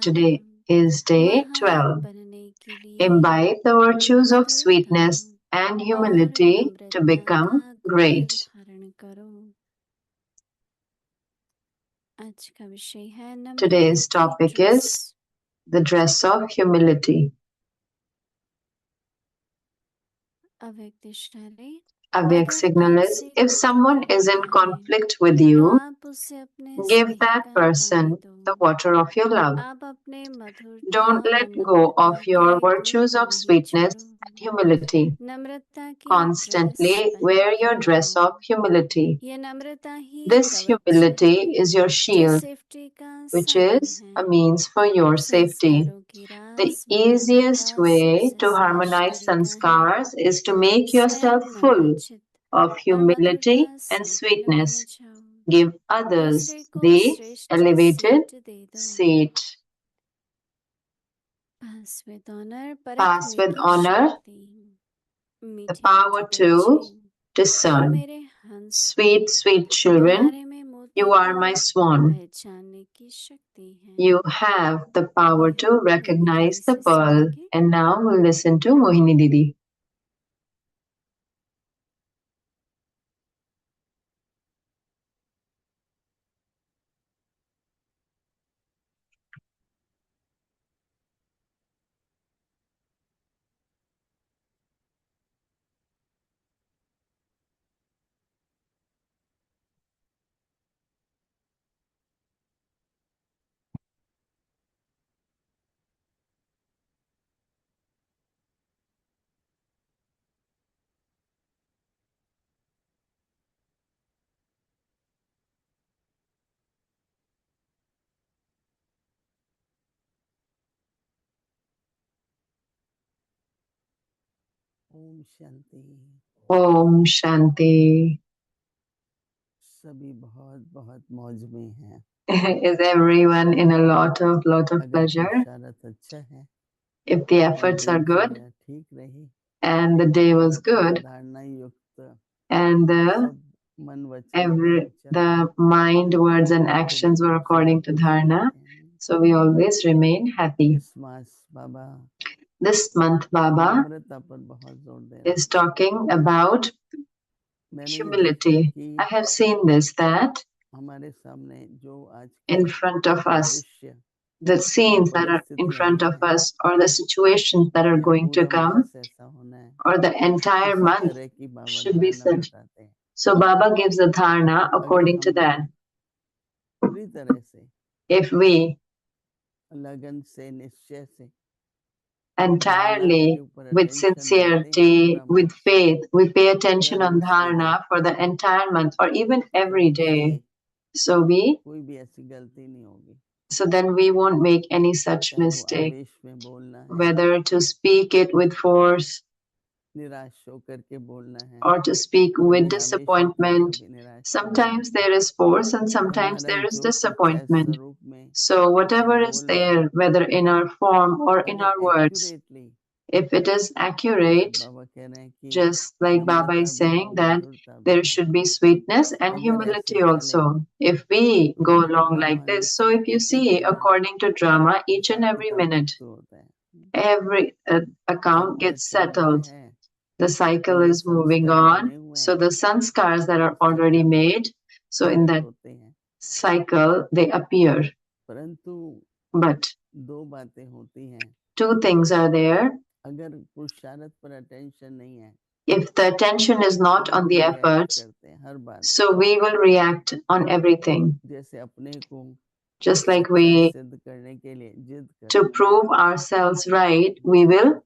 Today is day 12. Imbibe the virtues of sweetness and humility to become great. Today's topic is the dress of humility. Avyak signal is, if someone is in conflict with you, give that person the water of your love. Don't let go of your virtues of sweetness and humility. Constantly wear your dress of humility. This humility is your shield, which is a means for your safety. The easiest way to harmonize sanskars is to make yourself full of humility and sweetness. Give others the elevated seat. Pass with honor the power to discern. Sweet, sweet children, you are my swan. You have the power to recognize the pearl. And now we'll listen to Mohini Didi. Om Shanti. Om Shanti. सभी बहुत बहुत मौज में हैं। Is everyone in a lot of pleasure? पुरुषार्थ अच्छा है, If the efforts are good ठीक रही, and the day was good धारणा युक्त and सब मन वचन the mind, words and actions were according to dharana, so we always remain happy. इस मास बाबा This month Baba नम्रता पर बहुत जोर दे रहे is talking about humility. I have seen this, that हमारे सामने जो आज in front of us, the scenes that are in front of us or the situations that are going to come or the entire month should be said. So Baba gives a dharana according to that. If we entirely, with sincerity, with faith, we pay attention on dharana for the entire month or even every day, so then we won't make any such mistake, whether to speak it with force or to speak with disappointment. Sometimes there is force and sometimes there is disappointment. So whatever is there, whether in our form or in our words, if it is accurate, just like Baba is saying that there should be sweetness and humility also. If we go along like this, so if you see, according to drama, each and every minute, every account gets settled. The cycle is moving on. So the sanskars that are already made, so in that cycle, they appear. But two things are there. If the attention is not on the efforts, so we will react on everything. Just like we, to prove ourselves right, we will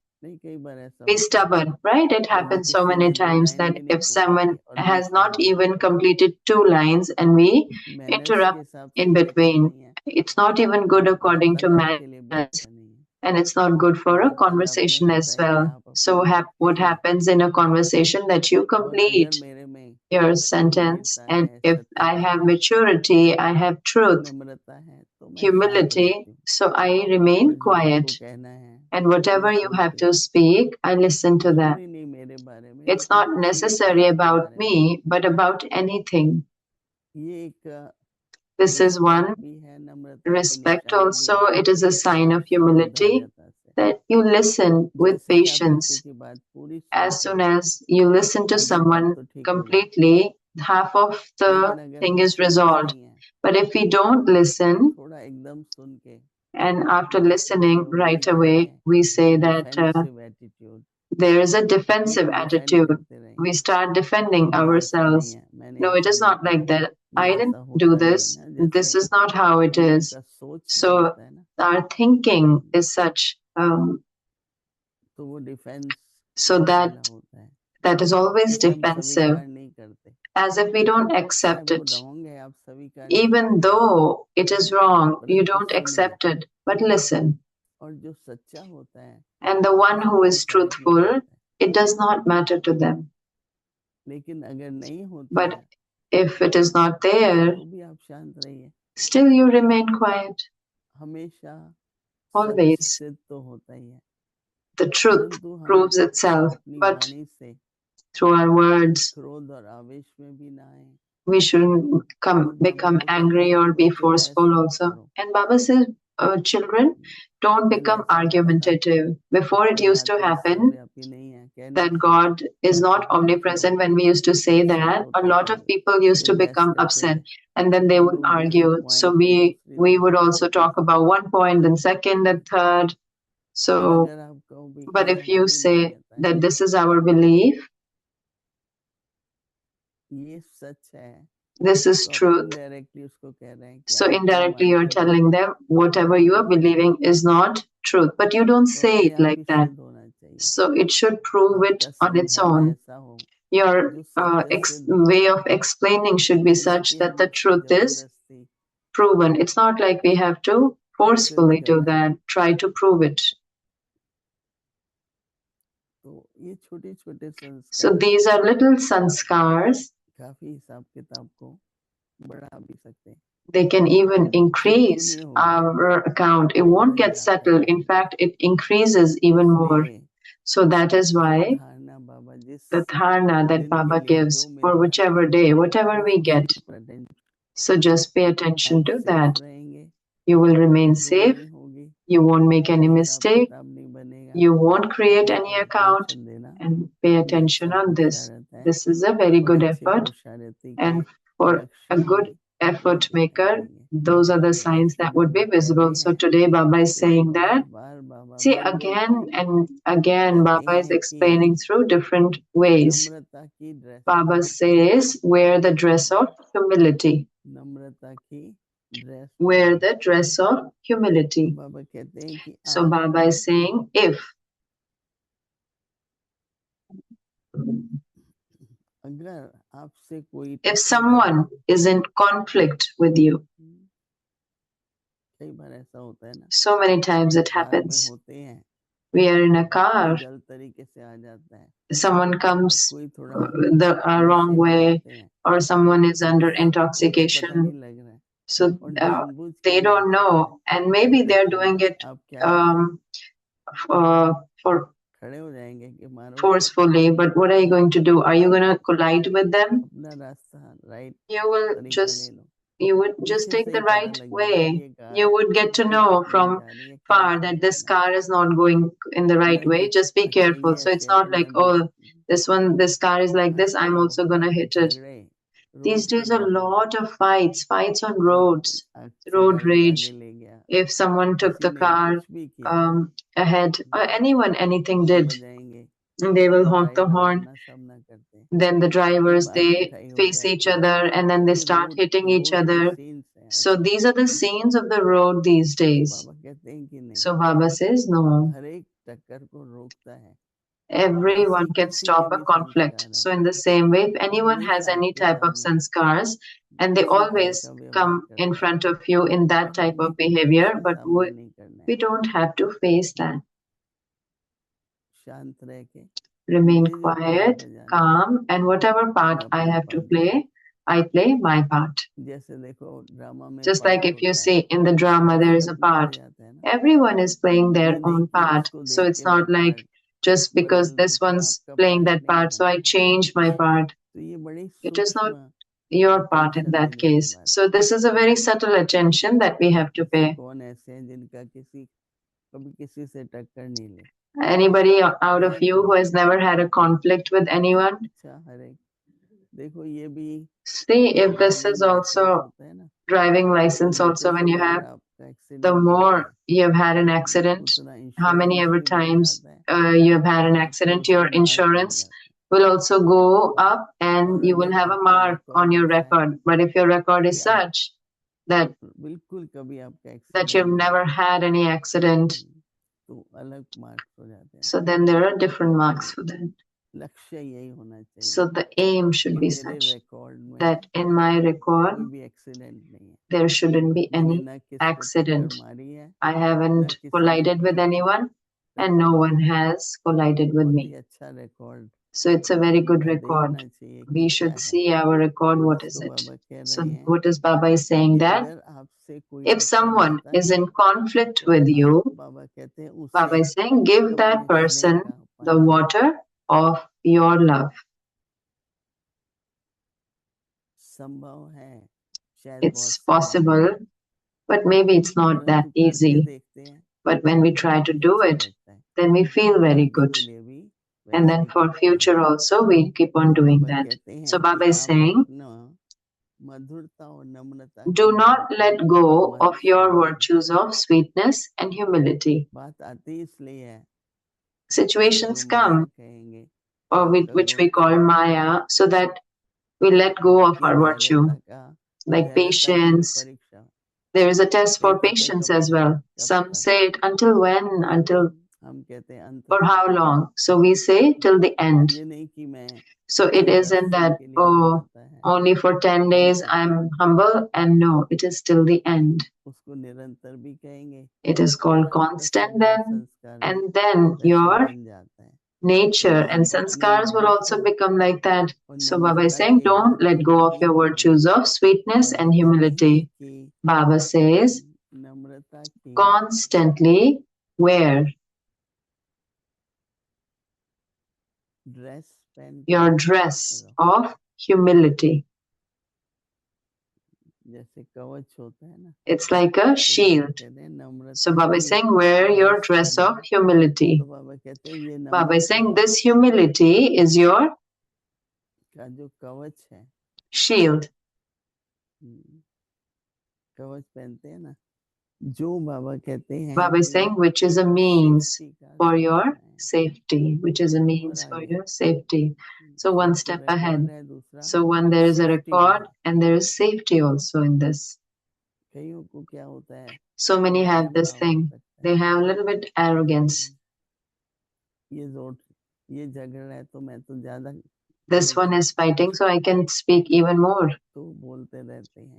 be stubborn, right? It happens so many times that if someone has not even completed 2 lines and we interrupt in between, it's not even good according to manners, and it's not good for a conversation as well. So what happens in a conversation that you complete your sentence, and if I have maturity, I have truth, humility, so I remain quiet. And whatever you have to speak, I listen to that. It's not necessary about me, but about anything. This is one. Respect also, it is a sign of humility that you listen with patience. As soon as you listen to someone completely, half of the thing is resolved. But if we don't listen, and after listening right away, we say that there is a defensive attitude. We start defending ourselves. No, it is not like that. I didn't do this. This is not how it is. So our thinking is such, so that is always defensive, as if we don't accept it. Even though it is wrong, you don't accept it, but listen. And the one who is truthful, it does not matter to them. But if it is not there, still you remain quiet. Always. The truth proves itself, but through our words, we shouldn't become angry or be forceful also. And Baba says, children, don't become argumentative. Before it used to happen that God is not omnipresent, when we used to say that, a lot of people used to become upset and then they would argue. So we would also talk about one point, then second, then third. So, but if you say that this is our belief, this is truth. So indirectly you're telling them whatever you are believing is not truth, but you don't say it like that. So it should prove it on its own. Your way of explaining should be such that the truth is proven. It's not like we have to forcefully do that, try to prove it. So these are little sanskars. They can even increase our account. It won't get settled. In fact, it increases even more. So that is why the dharna that Baba gives for whichever day, whatever we get. So just pay attention to that. You will remain safe. You won't make any mistake. You won't create any account. And pay attention on this. This is a very good effort. And for a good effort maker, those are the signs that would be visible. So today Baba is saying that. See, again and again, Baba is explaining through different ways. Baba says, wear the dress of humility. Wear the dress of humility. So Baba is saying, if someone is in conflict with you, so many times it happens. We are in a car, someone comes the wrong way, or someone is under intoxication. So they don't know, and maybe they're doing it for forcefully, but what are you going to do? Are you going to collide with them? You would just take the right way. You would get to know from far that this car is not going in the right way. Just be careful. So it's not like, oh, this car is like this, I'm also going to hit it. These days, a lot of fights on roads, road rage. If someone took the car ahead, or anything did, they will honk the horn. Then the drivers, they face each other and then they start hitting each other. So these are the scenes of the road these days. So Baba says, no. Everyone can stop a conflict. So in the same way, if anyone has any type of sanskars, and they always come in front of you in that type of behavior, but we don't have to face that. Remain quiet, calm, and whatever part I have to play, I play my part. Just like if you see in the drama, there is a part. Everyone is playing their own part. So it's not like just because this one's playing that part, so I change my part. It is not. your part in that case. So this is a very subtle attention that we have to pay. Anybody out of you who has never had a conflict with anyone? See if this is also driving license also when you have, the more you have had an accident, how many ever times you have had an accident, your insurance will also go up and you will have a mark on your record. But if your record is such that you've never had any accident, so then there are different marks for that. So the aim should be such that in my record there shouldn't be any accident. I haven't collided with anyone and no one has collided with me. So it's a very good record. We should see our record, what is it? So what is Baba is saying, that if someone is in conflict with you, Baba is saying, give that person the water of your love. It's possible, but maybe it's not that easy. But when we try to do it, then we feel very good. And then for future also, we keep on doing that. So Baba is saying, do not let go of your virtues of sweetness and humility. Situations come, or which we call Maya, so that we let go of our virtue, like patience. There is a test for patience as well. Some say it until when, until for how long? So we say till the end. So it isn't that, oh, only for 10 days I'm humble, and no, it is till the end. It is called constant then, and then your nature and sanskars will also become like that. So Baba is saying, don't let go of your virtues of sweetness and humility. Baba says, constantly wear your dress of humility. It's like a shield. So Baba is saying, wear your dress of humility. Baba is saying, this humility is your shield. Baba is saying, which is a means for your safety, which is a means for your safety. So one step ahead. So when there is a record and there is safety also in this. So many have this thing. They have a little bit arrogance. This one is fighting, so I can speak even more.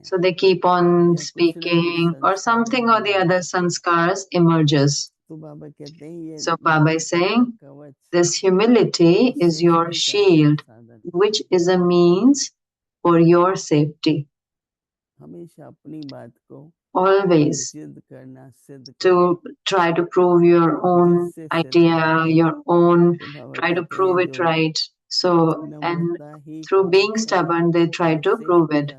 So they keep on speaking, or something or the other sanskars emerges. So Baba is saying, this humility is your shield, which is a means for your safety. Always to try to prove your own idea, your own, try to prove it right. So, and through being stubborn, they try to prove it.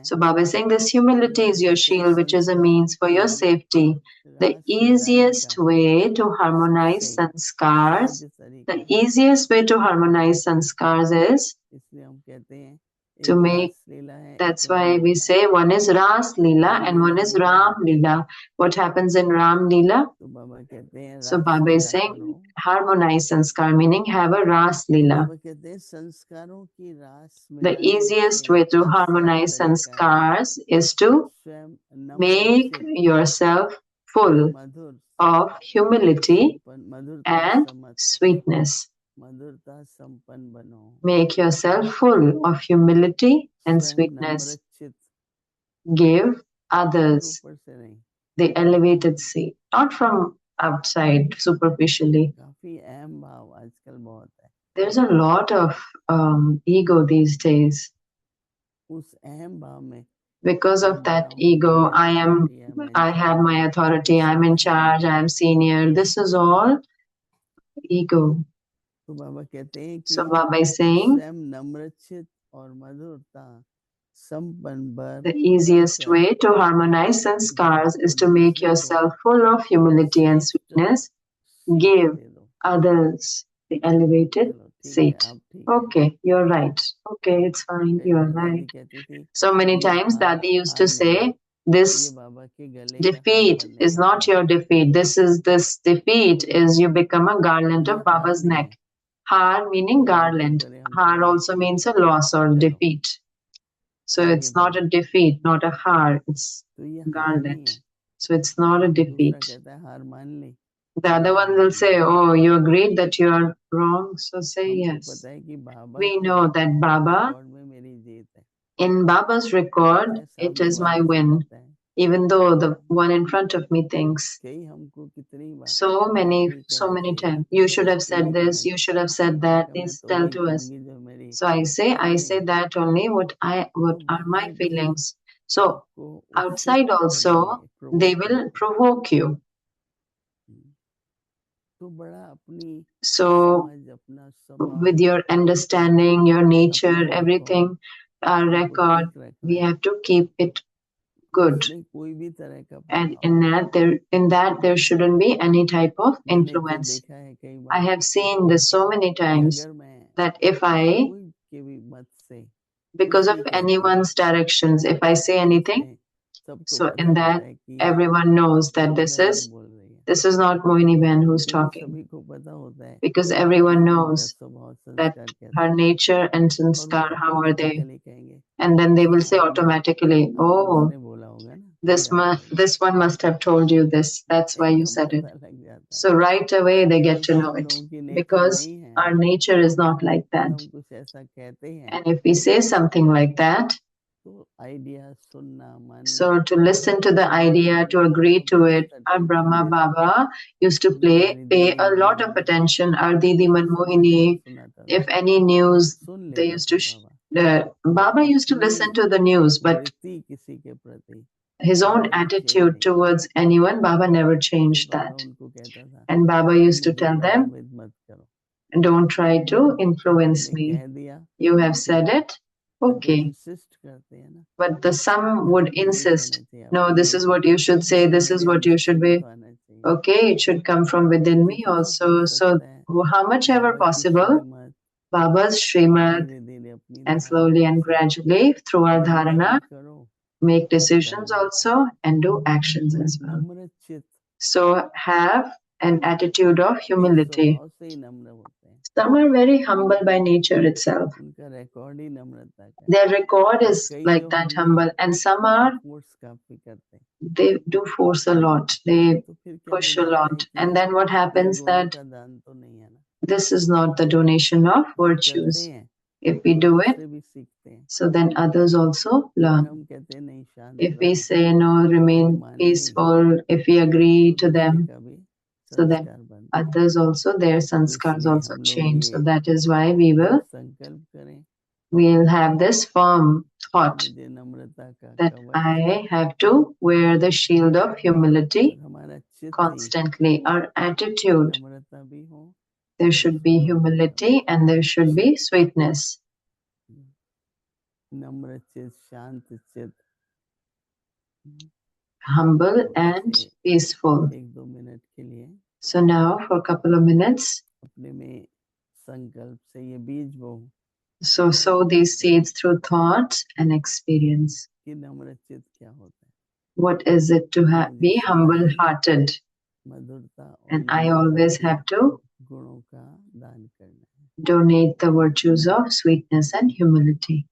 So Baba is saying, this humility is your shield, which is a means for your safety. The easiest way to harmonize sanskars, the easiest way to harmonize sanskars is to make, that's why we say one is Ras Leela and one is Ram Leela. What happens in Ram Leela? So Baba is saying, harmonize sanskar, meaning have a Ras Leela. The easiest way to harmonize sanskars is to make yourself full of humility and sweetness. Make yourself full of humility and sweetness. Give others the elevated seat, not from outside superficially. There's a lot of ego these days. Because of that ego, I have my authority, I'm in charge, I'm senior. This is all ego. So Baba is saying, The easiest way to harmonize sanskars is to make yourself full of humility and sweetness. Give others the elevated seat. Okay, you're right. Okay, it's fine. You're right. So many times Dadi used to say, this defeat is not your defeat. This defeat is you become a garland of Baba's neck. Har meaning garland. Har also means a loss or defeat. So it's not a defeat, not a har. It's garland. So it's not a defeat. The other one will say, oh, you agreed that you are wrong. So say yes. We know that Baba, in Baba's record, it is my win. Even though the one in front of me thinks so many times, you should have said this, you should have said that, please tell to us. So I say that only what are my feelings. So outside also, they will provoke you. So with your understanding, your nature, everything, our record, we have to keep it good. And in that there shouldn't be any type of influence. I have seen this so many times that if I, because of anyone's directions, if I say anything, so in that everyone knows that this is not Mohini Ben who's talking, because everyone knows that her nature and sanskar, how are they, and then they will say automatically, oh, this one must have told you this, that's why you said it. So right away they get to know it, because our nature is not like that. And if we say something like that, so to listen to the idea, to agree to it, our Brahma Baba used to pay a lot of attention. Our Didi Manmohini, if any news, they used to, Baba used to listen to the news, but his own attitude towards anyone, Baba never changed that. And Baba used to tell them, don't try to influence me. You have said it, okay. But some would insist, no, this is what you should say, this is what you should be. Okay, it should come from within me also. So how much ever possible, Baba's Srimad, and slowly and gradually through our dharana, make decisions also and do actions as well. So have an attitude of humility. Some are very humble by nature itself. Their record is like that humble, and some are, they do force a lot, they push a lot, and then what happens that this is not the donation of virtues. If we do it, so then others also learn. If we say no, remain peaceful, if we agree to them, so then others also, their sanskars also change. So that is why we'll have this firm thought that I have to wear the shield of humility constantly. Our attitude, there should be humility and there should be sweetness. Humble and peaceful. So now for a couple of minutes, so sow these seeds through thought and experience. What is it to be humble-hearted? And I always have to donate the virtues of sweetness and humility.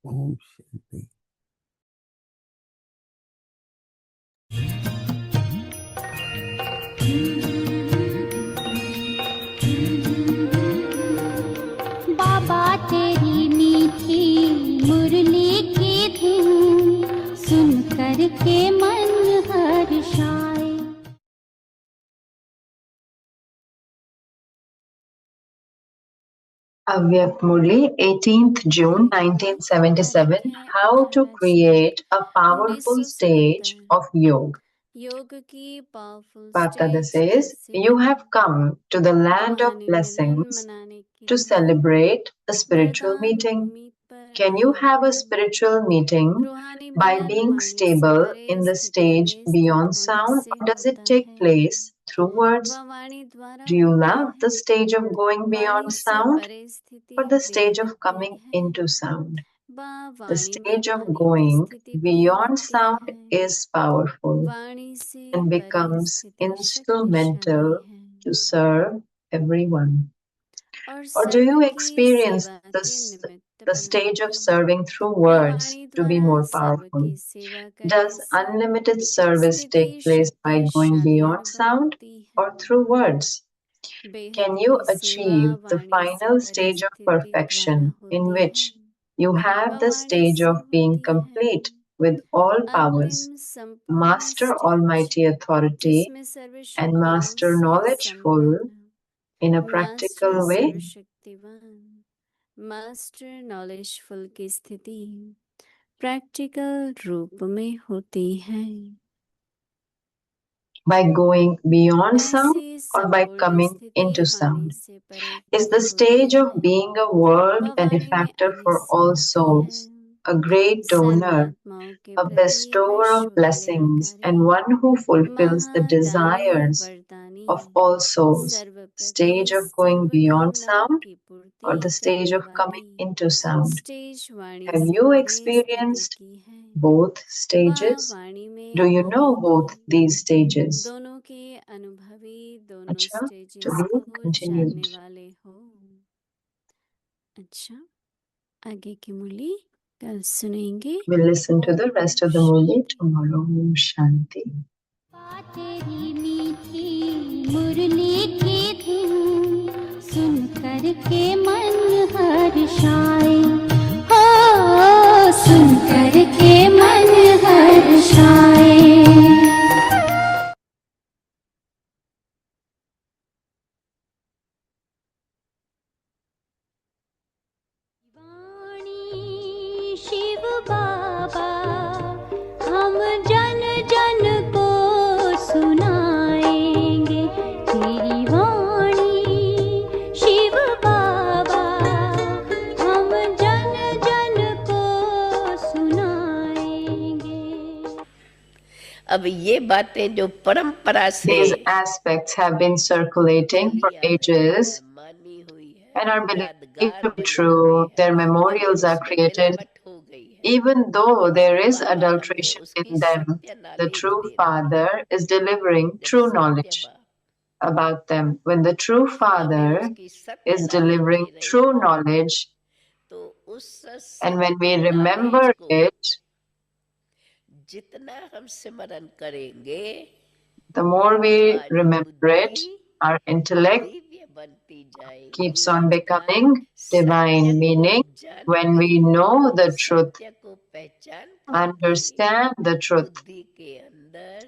Om Shanti. बाबा तेरी मीठी मुरली की धुन सुन कर के मन हर्षाए। Avyakt Murli, 18th June 1977, How to create a powerful stage of yoga. Bhaktada says, you have come to the land of blessings to celebrate a spiritual meeting. Can you have a spiritual meeting by being stable in the stage beyond sound, or does it take place through words? Do you love the stage of going beyond sound or the stage of coming into sound? The stage of going beyond sound is powerful and becomes instrumental to serve everyone. Or do you experience the stage of serving through words to be more powerful? Does unlimited service take place by going beyond sound or through words? Can you achieve the final stage of perfection in which you have the stage of being complete with all powers, master almighty authority, and master knowledgeful in a practical way? Master knowledgeful की स्थिति practical रूप में होती है। By going beyond sound or by coming into sound? Is the stage of being a world benefactor for all souls, a great donor, a bestower of blessings, and one who fulfills the desires of all souls, stage of going beyond sound or the stage of coming into sound? Have you experienced both stages? Do you know both these stages? दोनों के अनुभवी दोनों Acha, stages to को be continued. जानने वाले हो। अच्छा, आगे की मुरली कल सुनेंगे। We'll listen to the rest of the movie tomorrow. Om Shanti. तेरी मीठी मुरली की धुन सुन कर के मन हर्षाए। हो सुन कर के मन हर्षाए। शिव बाबा हम जन जन को सुनाएंगे तेरी वाणी। शिव बाबा हम जन जन को सुनाएंगे। अब ये बातें जो परंपरा से These aspects have been circulating for ages मानी हुई है, and are believed यादगार to be बनी true. हुई है, Their memorials are उसमें created मिलावट हो गई है। even though there is बाबा हमें adulteration उसकी in them. सत्य The नाली true दे रहे हैं। Father is delivering जब true सत्य knowledge बाप about them. When the true हमें Father उसकी सत्य is नाली delivering दे रहे true हैं, knowledge, तो उस and when we सत्य remember नॉलेज को it, जितना हम सिमरन करेंगे, the more we हमारी remember it, बुद्धि our intellect दिव्य बनती जाएगी keeps on अर्थात becoming सत्य divine, को meaning जान when के we know the truth, सत्य को पहचान करके understand the truth, बुद्धि के अंदर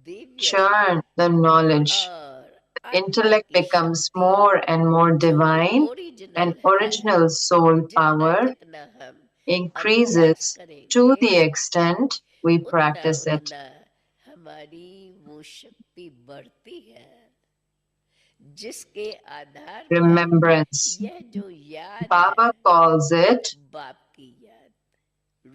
दिव्यता churn the knowledge, और आत्मा intellect की becomes शक्ति more and more जो divine, ओरिजिनल and है, original soul जितना power जितना हम अभ्यास increases to करेंगे the extent we उतना practice it. उतना हमारी वो शक्ति बढ़ती है जिसके आधार पर Remembrance. यह जो याद Baba है calls it बाप की याद,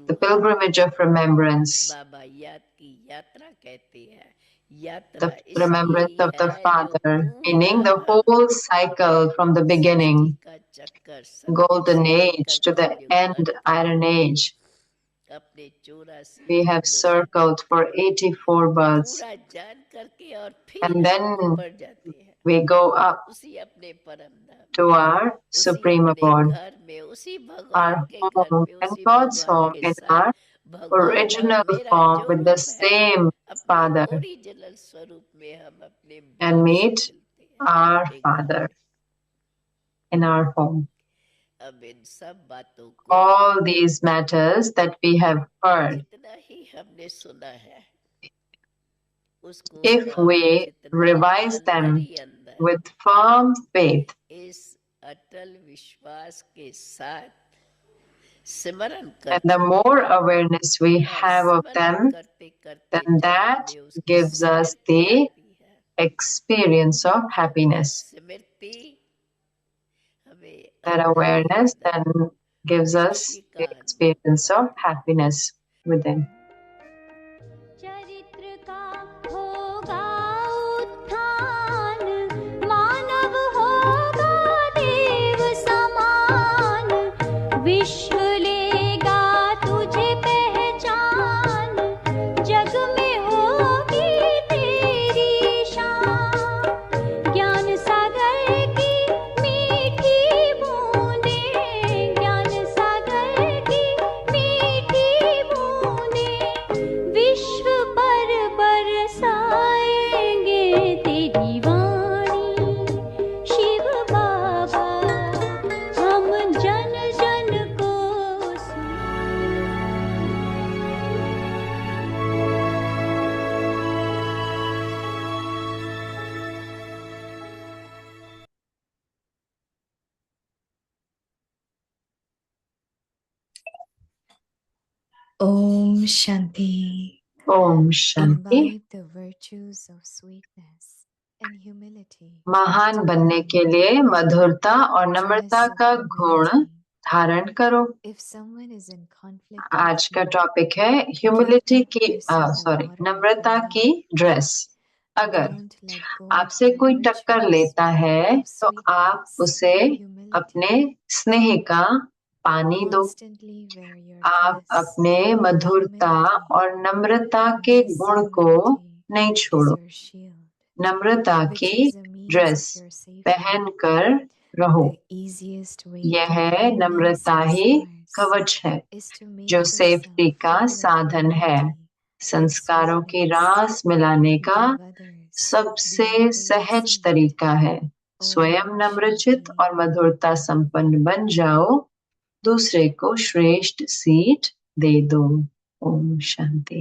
the pilgrimage of remembrance. बाबा याद की यात्रा कहते हैं। यात्रा the remembrance इसलिए of the है जो Father, meaning the पूरा whole cycle from the Srishti beginning, का चक्कर सत्युग golden से age लेकर to the कलयुग end, अंत iron age. अपने 84 We have जन्मों से circled for 84 births, पूरा जान करके और फिर and then हम ऊपर जाते हैं we go up उसी अपने परम धाम to our उसी Supreme अपने Abode, घर में उसी भगवान our के घर home, में and उसी God's भगवान home के in साथ our भगवान और original मेरा form जो with the रूप है same अपने Father, ओरिजिनल स्वरूप में हम अपने and बाप से meet मिलते हैं our अपने घर Father में। in our home. अब इन सब बातों को All these matters that we have heard, जितना ही हमने सुना है उसको if सब we जितना revise अंदर them ही अंदर with firm faith इस अटल विश्वास के साथ सिमरन and करते the more awareness we और have of सिमरन them, करते करते then जब that हमें उसकी gives us स्मृति the आती है experience of वह happiness. स्मृति हमें That अंदर ही awareness अंदर then gives us खुशी the का अनुभव experience of कराती है happiness within. चरित्र का होगा उत्थान, मानव होगा देव समान, विश्व लेगा तुझे पहचान, जग में होगी तेरी शान। ज्ञान सागर की मीठी बूंदें, ज्ञान सागर की मीठी बूंदें, विश्व पर बरसाएंगे तेरी वाणी। शिव बाबा हम जन जन को Om Shanti. Om Shanti. Imbibe the virtues of sweetness and humility. महान बनने के लिए मधुरता और नम्रता का गुण धारण करो। If someone is in conflict आज with का you, टॉपिक है ह्यूमिलिटी की नम्रता की ड्रेस। अगर don't let go आपसे of कोई the टक्कर virtues लेता है of तो आप sweetness उसे and humility. अपने स्नेह का पानी दो। Constantly wear your आप dress अपने of मधुरता humility. और नम्रता के This गुण को humility नहीं is छोड़ो। your shield, नम्रता which की is a means dress of your safety. पहन कर रहो। The easiest way यह to harness Namrata he sanskars कवच है is to जो make सेफ्टी yourself का full of साधन है। humility and संस्कारों की sweetness. रास मिलाने का Give others सबसे the humble सहज seat. तरीका है। स्वयं Om नम्रचित Shanti. और मधुरता संपन्न बन जाओ, दूसरे को श्रेष्ठ सीट दे दो। ओम शांति।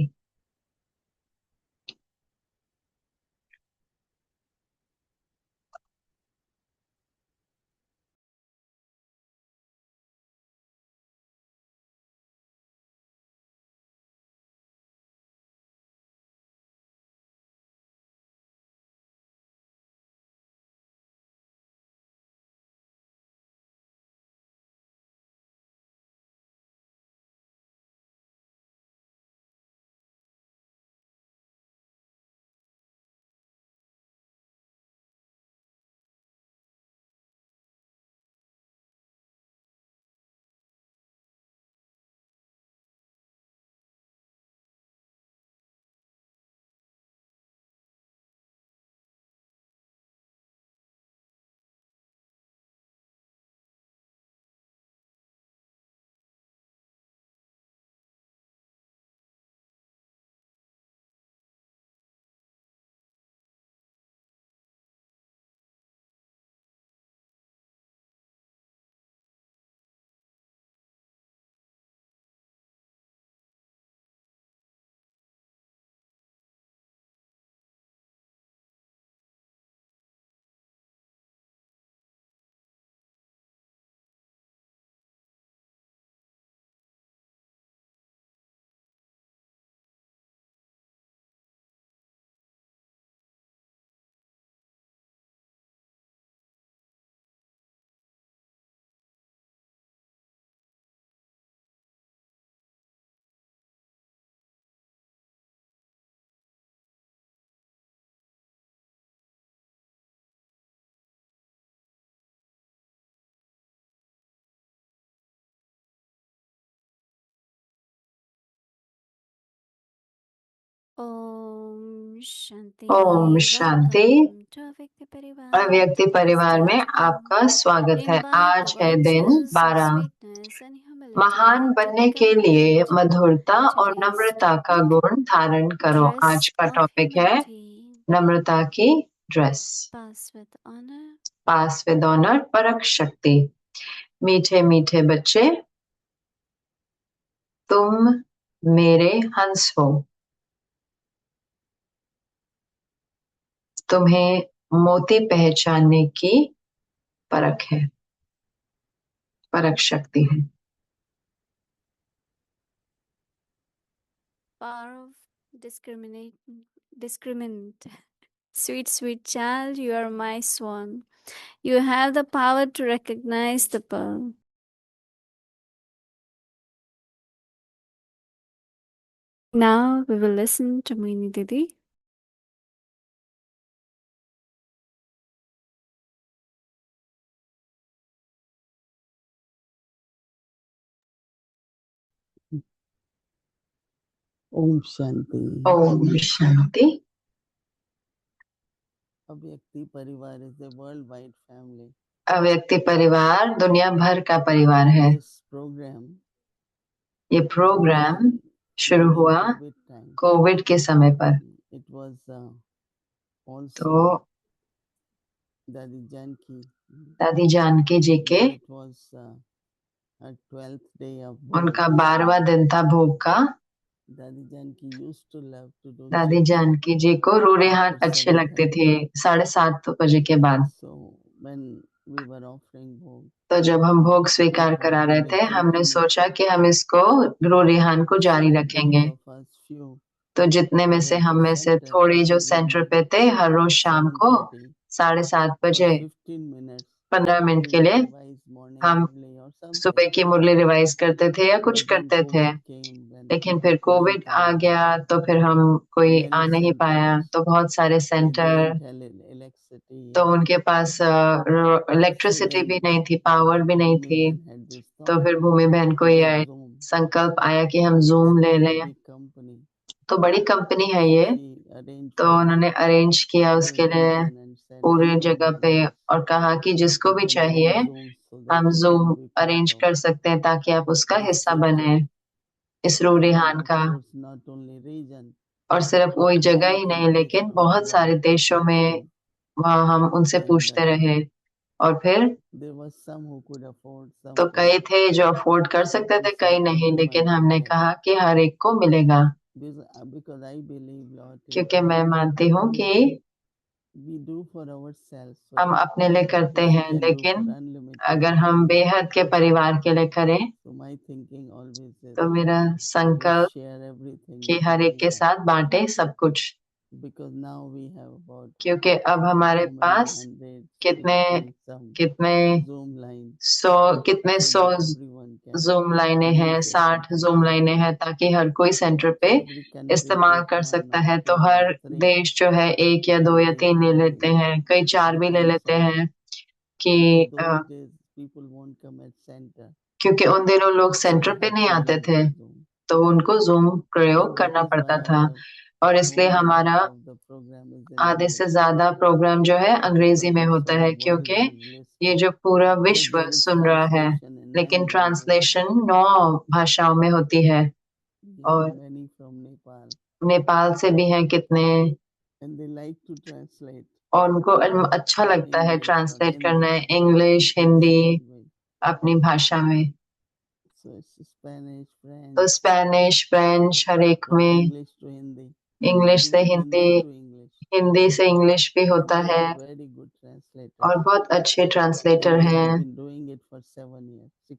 ओम शांति। ओम शांति। वेलकम टू अव्यक्त परिवार। अव्यक्ति परिवार में Today's day आपका स्वागत है। Imbibe आज the है दिन virtues of 12। sweetness and humility महान to बनने के become लिए great. मधुरता और Today's नम्रता का topic गुण धारण करो। आज Dress का of टॉपिक है humility. नम्रता की ड्रेस। Pass with honor. Pass with honour, परख शक्ति। मीठे मीठे बच्चे, तुम मेरे हंस हो। तुम्हें मोती पहचानने की परख है, परख शक्ति है। Power of discriminant. Sweet, sweet child, you are my swan. You have the power to recognize the pearl. Now we will listen to Moini Didi. Om Shanti. ओम शांति। अव्यक्ति परिवार is a worldwide family. अव्यक्ति परिवार दुनिया भर का परिवार है। दिस प्रोग्राम, ये प्रोग्राम शुरू हुआ कोविड के समय पर। इट वाज आल्सो तो दादी जानकी जी के it was 12th day of उनका 12वां दिन था भोग का। दादी Janki used to love to do दादी जानकी जी को रूरे हाथ अच्छे लगते थे 7:30 बजे के बाद। So when we were offering bhog, तो जब हम भोग स्वीकार करा रहे थे, हमने सोचा कि हम इसको रूरिहान को जारी रखेंगे। तो जितने में से हम में से थोड़ी जो सेंटर पे थे, हर रोज शाम को 7:30 बजे 15 मिनट के लिए हम सुबह की मुरली रिवाइज करते थे या कुछ करते थे। लेकिन फिर कोविड आ गया तो फिर हम कोई आ नहीं पाया। तो बहुत सारे सेंटर, तो उनके पास इलेक्ट्रिसिटी भी नहीं थी, पावर भी नहीं थी। तो फिर भूमि बहन को ये संकल्प आया कि हम जूम ले लें। तो बड़ी कंपनी है ये। तो उन्होंने अरेंज किया उसके लिए पूरे जगह पे और कहा कि जिसको भी चाहिए हम जूम अरेंज कर सकते हैं ताकि आप उसका हिस्सा बने इस रूरिहान का। और सिर्फ वही जगह ही नहीं, लेकिन बहुत सारे देशों में वहाँ हम उनसे पूछते रहे। और फिर तो कई थे जो अफोर्ड कर सकते थे, कई नहीं, लेकिन हमने कहा कि हर एक को मिलेगा। क्योंकि मैं मानती हूँ कि हम अपने लिए करते हैं, लेकिन अगर हम बेहद के परिवार के लिए करें तो मेरा संकल्प कि हर एक के साथ बांटे सब कुछ। क्योंकि अब हमारे पास कितने सौ जूम लाइनें हैं, 60 जूम लाइनें हैं, ताकि हर कोई सेंटर पे इस्तेमाल कर सकता है। तो हर देश जो है 1 या 2 या 3 ले लेते हैं, कई 4 भी ले लेते हैं कि क्योंकि उन दिनों लोग सेंटर पे नहीं आते थे तो उनको जूम प्रयोग करना पड़ता था। और इसलिए हमारा आधे से ज्यादा प्रोग्राम जो है अंग्रेजी में होता है, क्योंकि ये जो पूरा विश्व सुन रहा है, लेकिन ट्रांसलेशन 9 भाषाओं में होती है। और नेपाल से भी हैं कितने, और उनको अच्छा लगता है ट्रांसलेट करना है इंग्लिश, हिंदी, अपनी भाषा में। तो स्पेनिश, फ्रेंच, हर एक में, इंग्लिश से हिंदी, हिंदी से इंग्लिश भी होता है। और बहुत अच्छे ट्रांसलेटर हैं।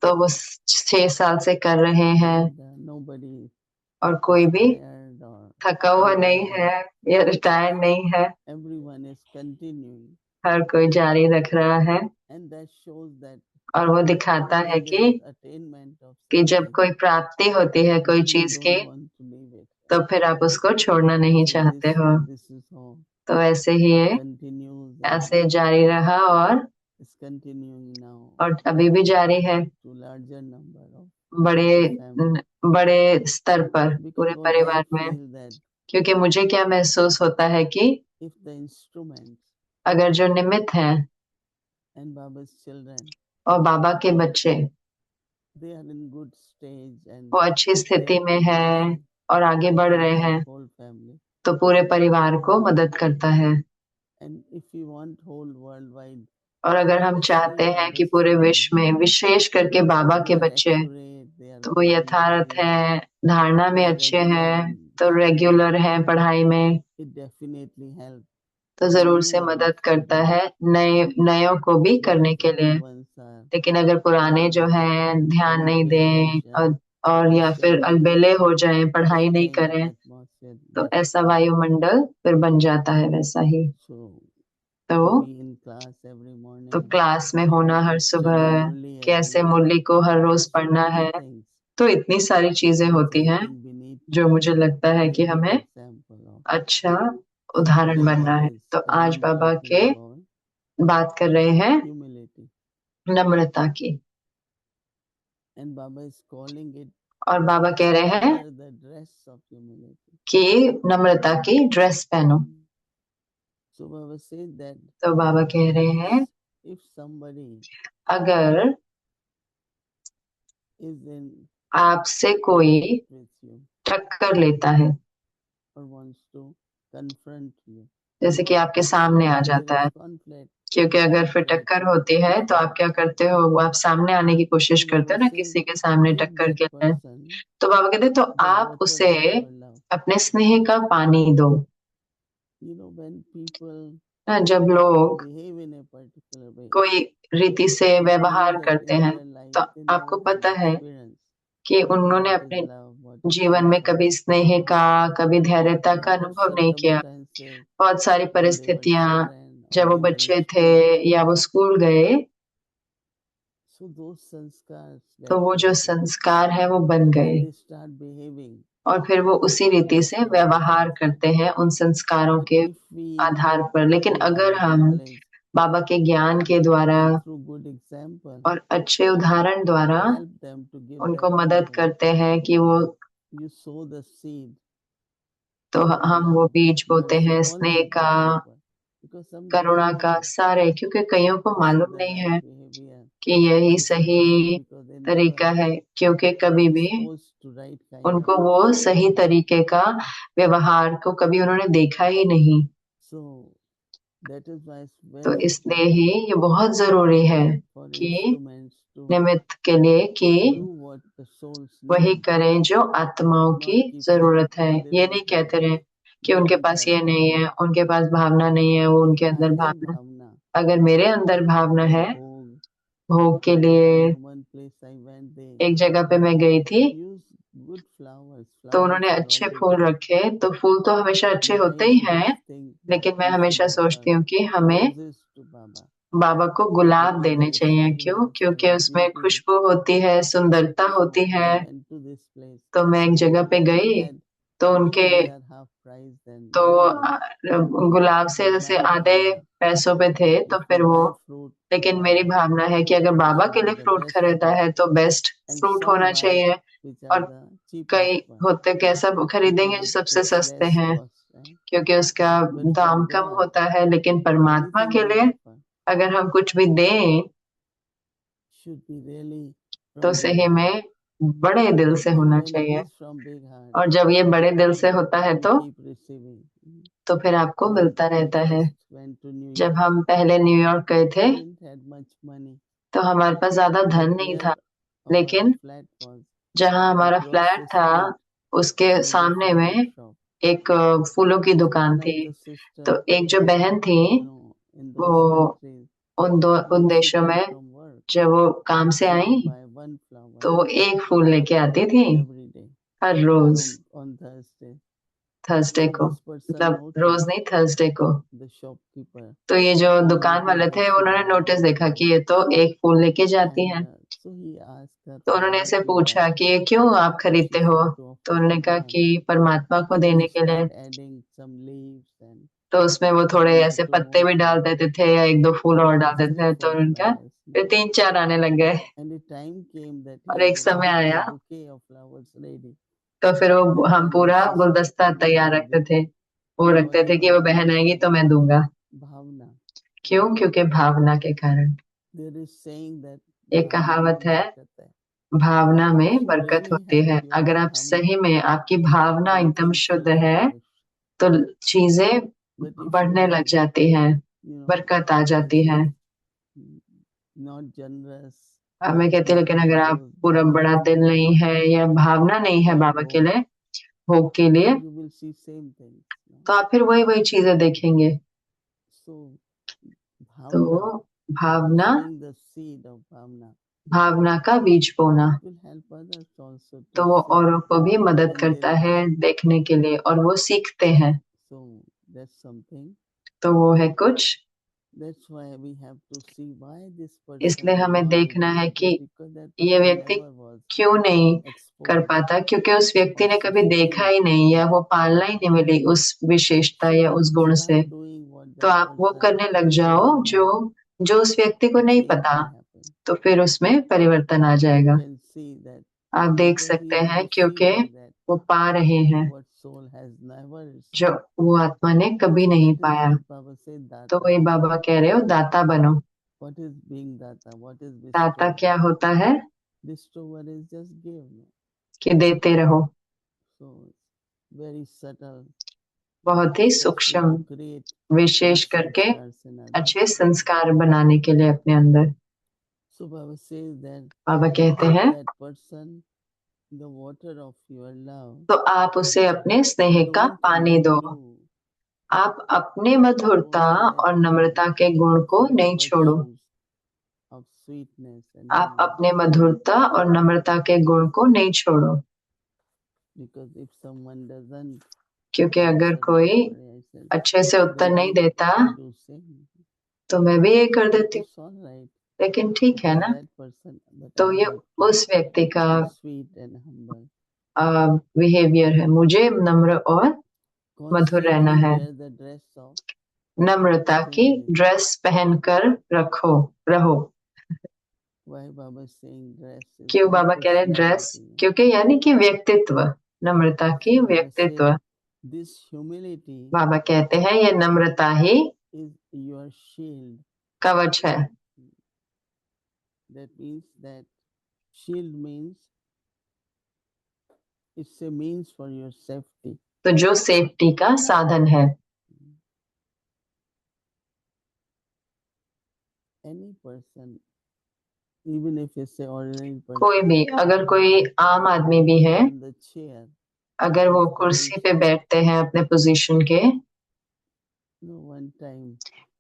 तो वो 6 साल से कर रहे हैं और कोई भी थका हुआ नहीं है या रिटायर नहीं है। हर कोई जारी रख रहा है। और वो दिखाता है कि जब कोई प्राप्ति होती है कोई चीज की, तो फिर आप उसको छोड़ना नहीं चाहते हो। तो ऐसे ही ये ऐसे जारी रहा और अभी भी जारी है बड़े बड़े स्तर पर पूरे परिवार में। क्योंकि मुझे क्या महसूस होता है कि if the instruments अगर जो निमित्त हैं and Baba's children, और बाबा के बच्चे they are in good stage and वो अच्छी स्थिति में हैं और आगे they बढ़ can रहे हैं, help whole family. तो पूरे परिवार को मदद करता है। And if we want whole worldwide, और अगर हम चाहते हैं कि पूरे विश्व में, विशेष करके बाबा के they are बच्चे, accurate, they are तो वो यथार्थ हैं, धारणा में अच्छे हैं, तो रेगुलर हैं पढ़ाई में, it definitely helps. तो जरूर से मदद करता है नयों को भी करने के लिए। लेकिन अगर पुराने जो हैं ध्यान नहीं दें और या फिर अलबेले हो जाएं, पढ़ाई नहीं करें, तो ऐसा वायुमंडल फिर बन जाता है वैसा ही। तो क्लास में होना हर सुबह, कैसे मुरली को हर रोज पढ़ना है, तो इतनी सारी चीजें होती हैं जो मुझे लगता है कि हमें अच्छा उदाहरण बनना है। तो आज बाबा के बात कर रहे हैं नम्रता की, और बाबा कह रहे हैं कि नम्रता की ड्रेस पहनो। तो बाबा कह रहे हैं अगर आपसे कोई टक्कर लेता है, जैसे कि आपके सामने आ जाता है, क्योंकि अगर फिर टक्कर होती है तो आप क्या करते हो, वो आप सामने आने की कोशिश करते हो ना किसी के सामने टक्कर के लिए। तो बाबा कहते तो आप उसे अपने स्नेह का पानी दो। जब लोग कोई रीति से व्यवहार करते हैं, तो आपको पता है कि उन्होंने अपने जीवन में कभी स्नेह का, कभी धैर्यता का अनुभव नहीं किया। बहुत सारी परिस्थितियां, जब वो बच्चे थे या वो स्कूल गए, तो वो जो संस्कार है वो बन गए, और फिर वो उसी रीति से व्यवहार करते हैं उन संस्कारों के आधार पर। लेकिन अगर हम बाबा के ज्ञान के द्वारा और अच्छे उदाहरण द्वारा उनको मदद करते हैं कि वो, तो हम वो बीज बोते हैं स्नेह का, करुणा का, सारे, क्योंकि कईयों को मालूम नहीं है कि यही सही तरीका है, क्योंकि कभी भी उनको वो सही तरीके का व्यवहार को कभी उन्होंने देखा ही नहीं। तो इसलिए ही ये बहुत जरूरी है कि निमित्त के लिए कि वही करें जो आत्माओं की जरूरत है। ये नहीं कहते रहे कि उनके पास ये नहीं है, उनके पास भावना नहीं है, वो उनके अंदर भावना। अगर मेरे अंदर भावना है भोग के लिए, एक जगह पे मैं गई थी तो उन्होंने अच्छे फूल रखे, तो फूल तो हमेशा अच्छे होते ही हैं, लेकिन मैं हमेशा सोचती हूँ कि हमें बाबा को गुलाब देने चाहिए। क्यों? क्योंकि उसमें खुशबू होती है, सुंदरता होती है। तो मैं एक जगह पे गई तो उनके, तो गुलाब से जैसे आधे पैसों पे थे, तो फिर वो, लेकिन मेरी भावना है कि अगर बाबा के लिए फ्रूट खरीदा है तो बेस्ट फ्रूट होना चाहिए। और कई होते कैसा खरीदेंगे जो सबसे सस्ते हैं, क्योंकि उसका दाम कम होता है। लेकिन परमात्मा के लिए अगर हम कुछ भी दें तो सही में बड़े दिल से होना चाहिए, और जब ये बड़े दिल से होता है तो फिर आपको मिलता रहता है। जब हम पहले न्यूयॉर्क गए थे तो हमारे पास ज्यादा धन नहीं था, लेकिन जहाँ हमारा फ्लैट था उसके सामने में एक फूलों की दुकान थी। तो एक जो बहन थी, वो उन देशों में जब वो काम से आई तो वो एक फूल लेके आती थी हर रोज, थर्सडे को, मतलब रोज नहीं, थर्सडे को। तो ये जो दुकान वाले थे उन्होंने नोटिस देखा कि ये तो एक फूल लेके जाती हैं, तो उन्होंने ऐसे पूछा कि ये क्यों आप खरीदते हो? तो उन्होंने कहा कि परमात्मा को देने के लिए। तो उसमें वो थोड़े ऐसे पत्ते भी डाल देते थे या एक दो फूल और डाल देते थे, तो उनका फिर 3-4 आने लग गए। और एक समय आया तो फिर वो हम पूरा गुलदस्ता तैयार रखते थे, वो रखते थे कि वो बहन आएगी तो मैं दूंगा। भावना। क्यों? क्योंकि भावना के कारण। There is saying that एक भावना कहावत में है, बरकत है। भावना में If you बरकत really होती have है। pure अगर आप भावना, सही में आपकी भावना then एकदम things शुद्ध will है flourish. तो चीजें But if you बढ़ने लग have, जाती हैं, you know, बरकत आ जाती है। not generous, अब मैं कहती हूँ, लेकिन not अगर आप those पूरा बड़ा generous दिल नहीं people है या भावना नहीं है for बाबा के hope, लिए, भोग के लिए, then you will see same things. तो आप फिर वही वही चीजें देखेंगे। So तो भावना, भावना, sowing the seed of भावना, भावना का बीज बोना, will help others also to तो वो see औरों को भी मदद and they करता है learn. देखने के लिए, और वो सीखते हैं। So that's something. तो वो है कुछ। That's why we have to see why this इसलिए person is हमें not देखना able है to do, कि because that ये person व्यक्ति never was क्यों नहीं कर exposed पाता, क्योंकि उस व्यक्ति or ने कभी देखा ही sustained. नहीं या वो पालना ही नहीं मिली उस विशेषता So या उस गुण से। start doing what तो that आप वो person करने लग जाओ doesn't जो know. जो उस व्यक्ति को The नहीं change पता, will happen. तो फिर उसमें परिवर्तन आ You जाएगा। can see that आप देख because he सकते is हैं क्योंकि receiving that वो पा रहे हैं what soul has never जो received. वो आत्मा ने कभी So नहीं that is पाया। what Baba said, तो Data. वही बाबा कह रहे हो, दाता बनो। What is being Data? What is दाता bestower? क्या होता है? Bestower is just give. कि देते रहो। So it's very subtle, बहुत ही especially सूक्ष्म, to create विशेष good करके sanskars in others. अच्छे संस्कार बनाने के लिए अपने अंदर। So Baba says that बाबा कहते give हैं, that person the water of your love. तो आप उसे अपने स्नेह का Don't पानी let दो। go आप अपने मधुरता Don't let और go नम्रता के गुण of को your नहीं छोड़ो। virtues of sweetness and आप humility. अपने मधुरता और नम्रता के गुण को नहीं छोड़ो, Because if someone doesn't क्योंकि अगर answer कोई properly, I said, अच्छे से उत्तर then नहीं देता I do same. तो मैं भी ये कर देती हूँ। It's all right. लेकिन ठीक है It is ना, that person, but तो I ये have to उस व्यक्ति का be sweet and humble. Behaviour है, मुझे नम्र और मधुर रहना Constantly है। wear the dress of नम्रता की humility. ड्रेस पहनकर रहो। Why Baba is saying dress is क्यों the बाबा कह रहे हैं ड्रेस? personality. क्योंकि यानी कि व्यक्तित्व, नम्रता की So Baba व्यक्तित्व। said, this humility बाबा कहते हैं ये नम्रता ही is your shield. कवच है। That means that shield means it's a means for your safety. तो जो सेफ्टी का साधन है। Any person, even if it's a ordinary person, कोई भी, अगर कोई आम आदमी भी है, on the chair, अगर वो his कुर्सी पे position. बैठते हैं अपने पोजीशन के, No, one time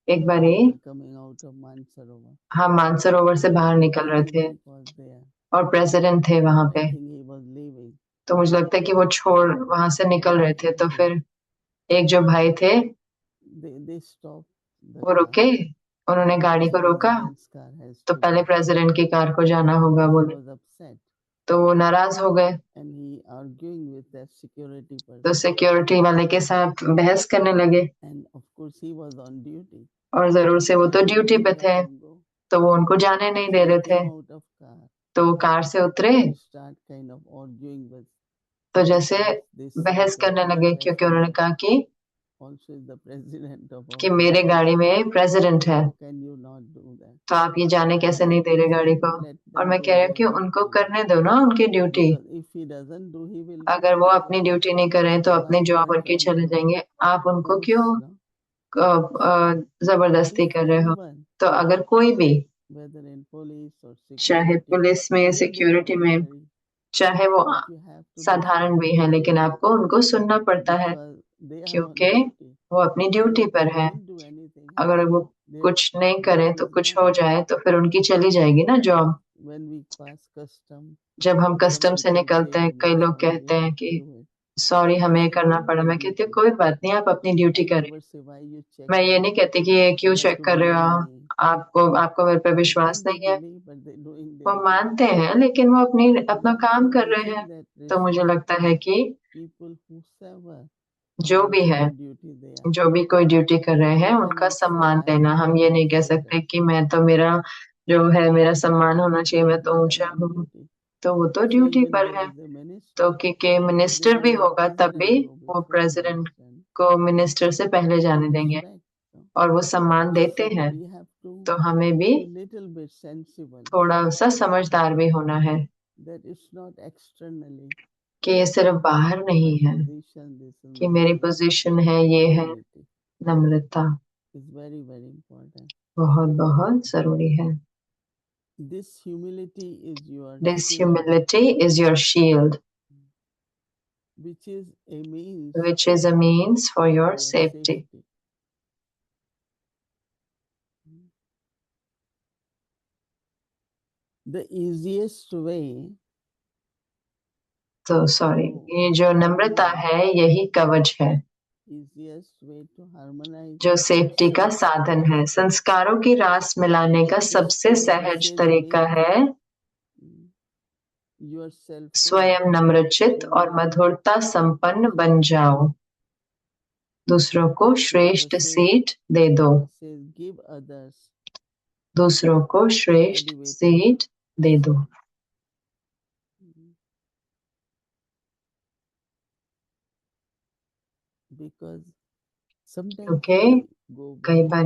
एक बारी we were coming out of Mansarovar. हम मानसरोवर से बाहर The निकल रहे थे president was there. और प्रेसिडेंट थे वहां I पे। think he was leaving. तो मुझे लगता है कि वो छोड़ वहां से निकल रहे थे। तो फिर एक जो भाई थे They stopped the वो car. रुके, उन्होंने गाड़ी The को रोका। president's car has तो to पहले go. प्रेसिडेंट की कार को जाना होगा Then he बोले, was upset तो वो नाराज हो गए। and he arguing with that security तो person. सिक्योरिटी वाले के साथ बहस करने लगे, And of course he was on duty. और जरूर से वो He तो wouldn't ड्यूटी पे let थे, him go. तो वो उनको जाने नहीं So दे they रहे थे। came out of car तो वो कार से उतरे, to start kind of arguing with तो जैसे this बहस that करने my लगे, क्योंकि उन्होंने passenger कहा कि also is the president of कि our मेरे organization. गाड़ी में प्रेसिडेंट है, How can you not do that? तो आप ये जाने कैसे And नहीं I दे रहे keep गाड़ी saying, को। let और them मैं do कह रही हूँ कि their उनको duty. करने दो ना उनकी duty. Because if he doesn't do, he will अगर lose वो his अपनी job. ड्यूटी नहीं करें तो अपनी Why जॉब they are उनकी trying चले to जाएंगे। आप उनको force, क्यों no? जबरदस्ती If कर रहे हो? anyone, तो अगर कोई भी, whether in police or चाहे security, पुलिस में, even they are सिक्योरिटी में, ordinary, चाहे वो but you have to साधारण listen भी है, लेकिन आपको उनको सुनना पड़ता है, because they are on क्योंकि duty. वो अपनी And ड्यूटी if they पर है। don't do anything, अगर वो their कुछ नहीं job करें तो is कुछ हो gone. जाए तो फिर उनकी चली जाएगी ना job. When we pass custom, जब हम some कस्टम से people say निकलते हैं, to कई me, लोग sorry, we कहते हैं have to कि do it. सॉरी I हमें ये say, करना do पड़ा। your मैं कहती हूँ duty. कोई बात नहीं, आप अपनी ड्यूटी I करें। never say why you मैं ये checking. नहीं कहती कि ये क्यों You have चेक to कर रहे हो, believe me. आपको मेरे पे I विश्वास think they नहीं है। believe, but they doing वो their duty. मानते हैं लेकिन वो अपना काम So कर I रहे think हैं। that तो मुझे लगता है कि people whosoever, जो भी है, whatever duty they are, जो भी कोई ड्यूटी कर रहे हैं they उनका cannot say सम्मान I am देना। हम ये higher नहीं कह सकते status. कि मैं तो, मेरा जो है, मेरा सम्मान होना चाहिए, They मैं are तो there ऊंचा on हूँ। duty. तो वो तो ड्यूटी पर है। तो क्योंकि मिनिस्टर भी होगा तब भी वो प्रेसिडेंट को मिनिस्टर से पहले जाने देंगे और वो सम्मान देते हैं। तो हमें भी थोड़ा सा समझदार भी होना है कि ये सिर्फ बाहर नहीं है कि मेरी पोजीशन है, ये है। नम्रता बहुत बहुत जरूरी है। This humility is your This shield, humility is your shield, which is a means which is a means for your your safety. The easiest way तो सॉरी, ये जो नम्रता है यही कवच है, easiest way to harmonize जो सेफ्टी का साधन है। संस्कारों की रास मिलाने का सबसे सहज तरीका है yourself स्वयं नम्रचित और मधुरता संपन्न बन जाओ। दूसरों को श्रेष्ठ सीट दे दो। give others दूसरों को श्रेष्ठ सीट दे दो। because sometimes क्योंकि we go कई back बार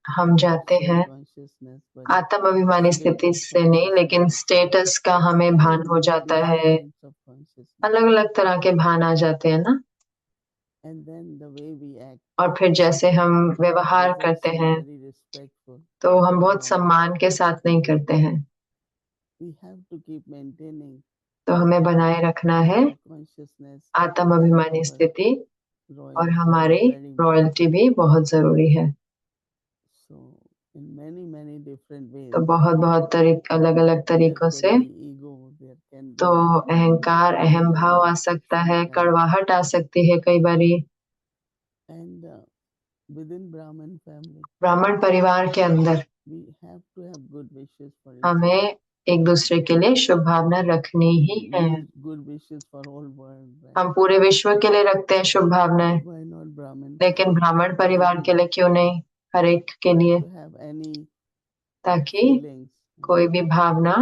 हम जाते हैं consciousness, but आत्म अभिमानी स्थिति से नहीं, लेकिन स्टेटस का हमें भान हो जाता है। kinds of consciousness, अलग अलग तरह के भान आ जाते हैं ना। and then the way we act, और फिर जैसे हम व्यवहार doesn't करते seem हैं very respectful. तो हम बहुत सम्मान के साथ नहीं करते हैं। We have to keep maintaining तो हमें बनाए रखना है our consciousness आत्म अभिमानी स्थिति, और royalty हमारी is very important. रॉयल्टी भी बहुत जरूरी है। So in many different ways, तो बहुत बहुत अलग अलग there तरीकों can से be ego, there can तो be अहंकार, अहम भाव आ सकता है, कड़वाहट आ सकती है कई बारी। and within Brahmin family, ब्राह्मण परिवार के अंदर we have to have good wishes for each other. हमें एक दूसरे के लिए शुभ भावना रखनी ही है। Good wishes for all world, right? हम पूरे विश्व के लिए रखते हैं शुभ भावनाएं, Why not Brahmin? लेकिन ब्राह्मण परिवार के लिए क्यों नहीं, हर एक के लिए, To have any ताकि feelings कोई भी भावना।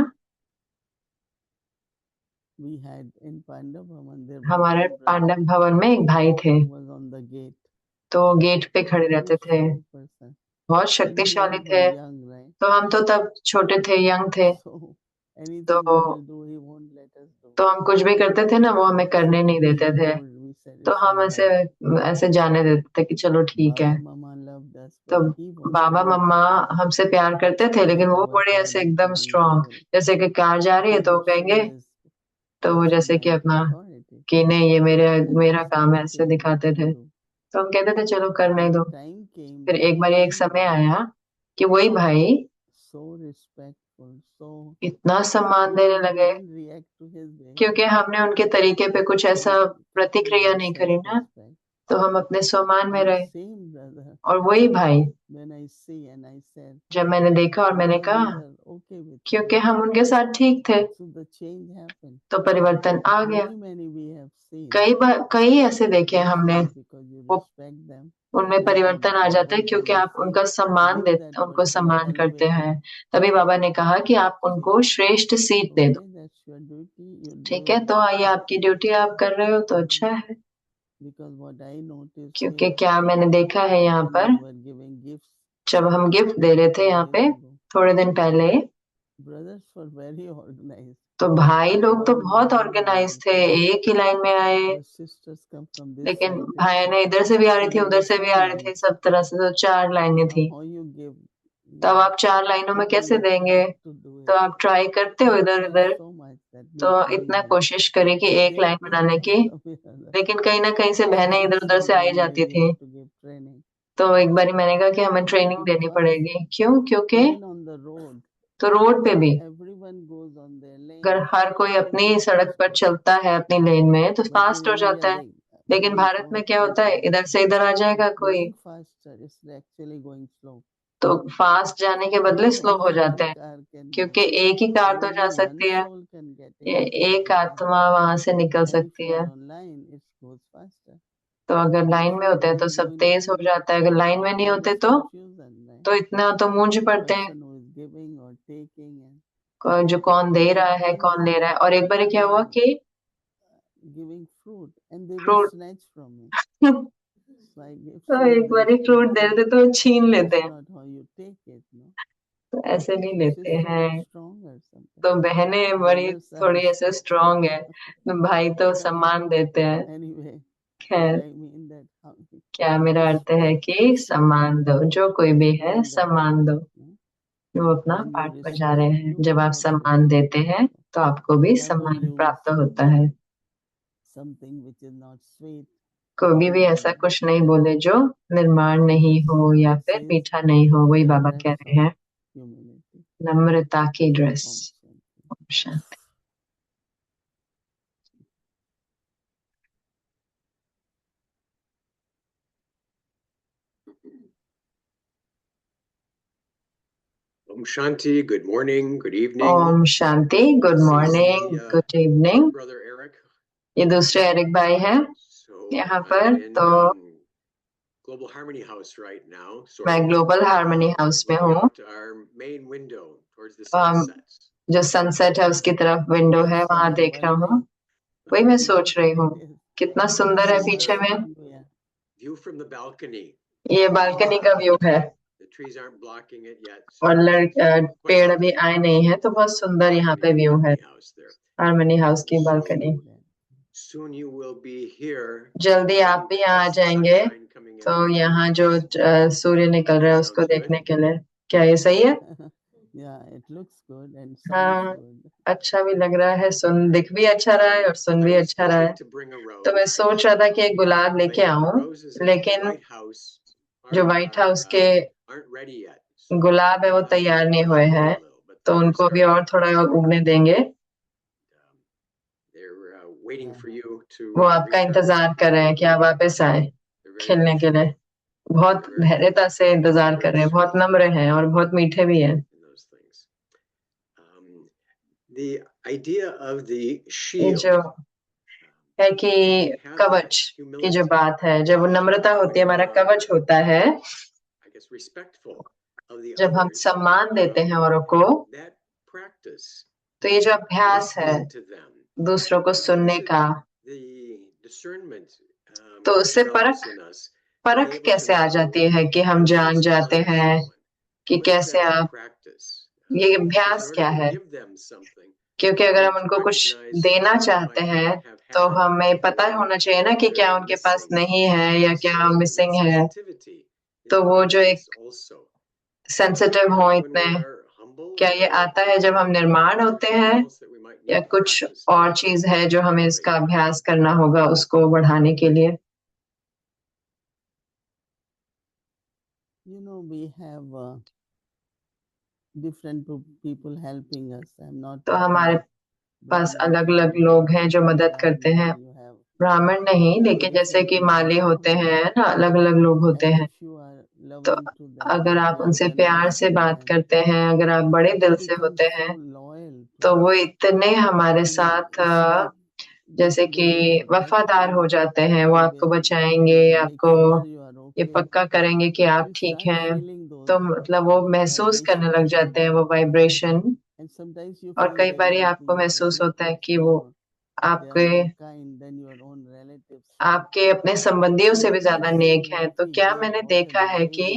we had in Pandava Mandir. हमारे पांडव भवन में एक भाई थे, Was on the gate. तो गेट पे खड़े रहते थे, Very person. बहुत And we शक्तिशाली all थे। were young, right? तो हम तो तब छोटे थे, यंग थे, So anything तो we will do, he won't let us do. तो हम कुछ भी करते थे ना, वो हमें करने नहीं देते थे। We said तो it's हम all ऐसे right. ऐसे जाने देते थे कि चलो ठीक है। Baba Mama loved us, तो but he was Baba very मम्मा हमसे प्यार करते थे, लेकिन वो our बड़े father ऐसे to एकदम be स्ट्रांग, able जैसे कि कार जा रही है तो वो to कहेंगे, show his तो वो जैसे कि personal अपना authority. कि नहीं ये मेरा And मेरा we said, काम है, okay, ऐसे let दिखाते him थे। do. तो हम कहते थे चलो करने And दो। the time came फिर that एक बार एक same समय brother, आया कि वही भाई so respectful, so इतना सम्मान देने we लगे, didn't react to his क्योंकि behavior. हमने उनके तरीके पे कुछ ऐसा We kept प्रतिक्रिया our नहीं करी ना, self-respect. तो हम अपने स्वमान में And रहे। same brother, और वही भाई, when I see and I said, जब मैंने देखा और मैंने because कहा, we were okay with him, क्योंकि हम उनके साथ ठीक थे, so the change happened. तो परिवर्तन आ गया। Many we have seen. कई बार कई ऐसे देखे हैं हमने, Because you वो respect them. उनमें परिवर्तन आ जाता है क्योंकि आप उनका सम्मान दे, उनको सम्मान करते हैं। तभी बाबा ने कहा कि आप उनको श्रेष्ठ सीट दे दो। Okay, that's your duty. You do ठीक है, it. तो आइए, आपकी ड्यूटी आप कर रहे हो तो अच्छा है। Because what I noticed क्योंकि here, क्या मैंने देखा है यहाँ when पर, we were giving gifts, जब हम गिफ्ट दे रहे थे यहाँ पे थोड़े दिन पहले, brothers were very organized. तो भाई लोग तो बहुत ऑर्गेनाइज थे, एक ही लाइन में आए। The sisters come from this लेकिन side. this भाई side. ने इधर से भी आ रही So थी, there उधर were से भी four आ रही lines. थी, सब तरह से तो 4 लाइनें Now थी। how you give? तब आप 4 लाइनों में कैसे You देंगे? try to do तो it. आप ट्राई करते हो इधर Try उधर, so much that तो make one इतना line. कोशिश करें कि एक Then लाइन बनाने की, somewhere other. लेकिन कहीं ना कहीं से So बहनें I इधर उधर said से आ ही one day जाती we थी। have to give training. तो एक बारी मैंने कहा कि हमें ट्रेनिंग देनी Because पड़ेगी। क्यों? क्योंकि even on the road, तो रोड पे भी everyone goes on their lane. अगर हर कोई अपनी सड़क पर चलता है अपनी लेन में तो But फास्ट in हो India, जाता है, they लेकिन want भारत to में walk क्या होता है, sometimes. इधर से इधर आ जाएगा कोई, Going faster is actually going slow. तो फास्ट जाने के बदले स्लो हो Only जाते one हैं, car can go. क्योंकि एक ही कार तो जा Only one सकती है, soul can get into एक that. आत्मा वहां से निकल And if सकती you है। are online, it goes faster. तो अगर लाइन में होते हैं तो Don't सब go in तेज हो line. जाता है, अगर लाइन में नहीं There होते is तो confusion, right? इतना तो मूंझ पड़ते हैं। Person who is giving or taking, and जो कौन दे रहा है, कौन ले रहा है। और एक बार क्या हुआ कि giving fruit and they will fruit snatch from me. So I give तो fruit, एक they bar fruit they snatch it. देते तो छीन लेते That's हैं, not how you take it, no? तो ऐसे नहीं She's लेते so हैं। much stronger sometimes. तो बहनें बड़ी Brothers are थोड़ी ऐसे स्ट्रांग है, तो भाई तो सम्मान देते हैं। anyway. खैर, What I mean that how क्या मेरा अर्थ है कि सम्मान दो, जो कोई भी है doing that, सम्मान दो। no? वो अपना When you पाठ बजा respect, रहे हैं। you जब will आप also सम्मान get देते हैं तो आपको भी never सम्मान use प्राप्त होता है। something which is not sweet. कभी भी ऐसा कुछ नहीं बोले जो निर्माण नहीं हो या फिर मीठा नहीं हो। वही The बाबा dress कह रहे of हैं, humility. नम्रता की ड्रेस। Om Shanti. Shanti. Om Shanti, good morning, good evening. Om Shanti, good This is morning, the, good evening. brother Eric. ये दूसरे एरिक भाई हैं So यहाँ I'm पर। in तो Global Harmony House right now. मैं ग्लोबल हार्मनी हाउस में looking हूँ। out our main window towards the तो हम sunsets. जो सनसेट है उसकी तरफ विंडो है, वहां देख रहा हूँ। वही मैं सोच रही हूँ, कितना सुंदर है पीछे में। View from the balcony. ये बालकनी का व्यू है, The trees aren't blocking it yet. और पेड़ अभी आए नहीं है, तो बहुत सुंदर यहाँ पे व्यू है हार्मनी हाउस की balcony. Soon you will be here. जल्दी आप भी यहाँ आ जाएंगे, तो यहाँ जो सूर्य निकल रहा है उसको देखने के लिए। क्या ये सही है? Yeah, it looks good and हाँ, sounds good. अच्छा भी लग रहा है, सुन दिख भी अच्छा रहा है और सुन भी अच्छा रहा है। तो मैं सोच रहा था कि एक गुलाब लेके आऊं, लेकिन जो व्हाइट हाउस के गुलाब है वो तैयार नहीं हुए हैं, तो उनको अभी और थोड़ा और उगने देंगे। वो आपका इंतजार कर रहे हैं कि आप वापस आए खिलने के लिए। बहुत धैर्यता से इंतजार कर रहे हैं, बहुत नम्र हैं और बहुत मीठे भी हैं। ये जो है कि कवच की जो बात है, जब नम्रता होती है, हमारा कवच होता है। जब हम सम्मान देते हैं औरों को, तो ये जो अभ्यास है दूसरों को सुनने का, तो उससे परख कैसे आ जाती है कि हम जान जाते हैं कि कैसे आप, ये अभ्यास क्या है। क्योंकि अगर हम उनको कुछ देना चाहते हैं तो हमें पता होना चाहिए ना कि क्या उनके पास नहीं है या क्या मिसिंग है। तो वो जो एक सेंसिटिव हो इतने, क्या ये आता है जब हम निर्माण होते हैं या कुछ और चीज है जो हमें इसका अभ्यास करना होगा उसको बढ़ाने के लिए? You know, we have different people helping us. I'm not तो हमारे पास अलग अलग लोग हैं जो मदद करते हैं। ब्राह्मण नहीं, लेकिन जैसे कि माली होते हैं ना, अलग अलग लोग होते हैं। तो अगर आप उनसे प्यार से बात करते हैं, अगर आप बड़े दिल से होते हैं, तो वो इतने हमारे साथ जैसे कि वफादार हो जाते हैं। वो आपको बचाएंगे, आपको ये पक्का करेंगे कि आप ठीक हैं। तो मतलब वो महसूस करने लग जाते हैं वो वाइब्रेशन। और कई बार आपको महसूस होता है कि वो आपके अपने संबंधियों से भी ज्यादा नेक हैं। तो क्या मैंने देखा है कि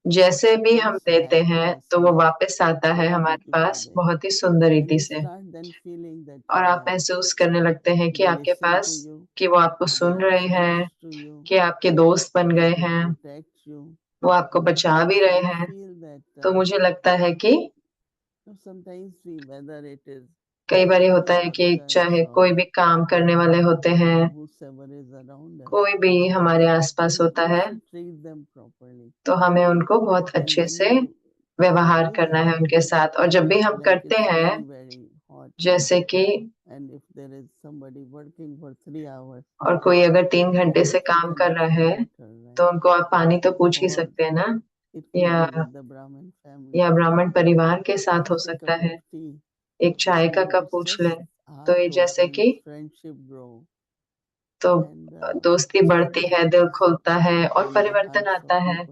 जैसे भी हम देते हैं तो वो वापस आता है हमारे पास बहुत ही सुंदर रीति से, और आप महसूस करने लगते हैं कि आपके पास, कि वो आपको सुन रहे हैं, कि आपके दोस्त बन गए हैं, वो आपको बचा भी रहे हैं। तो मुझे लगता है कि कई बार होता है कि चाहे कोई भी काम करने वाले होते हैं, कोई भी हमारे आसपास होता है, तो हमें उनको बहुत अच्छे से व्यवहार करना है उनके साथ। और जब भी हम करते हैं, जैसे कि और कोई अगर 3 घंटे से काम कर रहा है, तो उनको आप पानी तो पूछ ही सकते हैं ना, या ब्राह्मण परिवार के साथ हो सकता है, एक चाय का कप पूछ ले। तो ये जैसे कि तो दोस्ती बढ़ती है, दिल खुलता है और परिवर्तन आता है।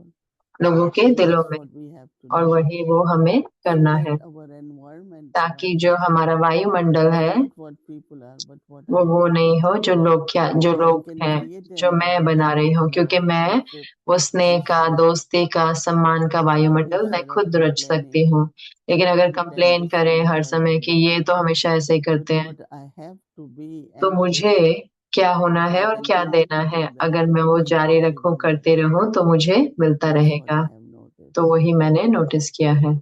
लोगों के दिलों में, what we have to और do. वही वो हमें करना है, That our environment ताकि जो हमारा वायुमंडल है not what people are, but what I वो am. नहीं हो जो लोग जो So I लोग can हैं, create an जो मैं बना रही हूँ, क्योंकि मैं environment वो स्नेह का, दोस्ती का, सम्मान का वायुमंडल मैं instead of खुद रच सकती complaining, हूँ। लेकिन अगर pretend कंप्लेन this करें is हर the समय way. कि ये तो हमेशा ऐसे ही But करते हैं, what I have to be तो and मुझे do, क्या होना if है I और क्या continue देना to है, do that, अगर मैं I वो will जारी receive रखूं, more. करते रहूं, तो मुझे मिलता That's what रहेगा। I have noticed. तो वही मैंने नोटिस किया है।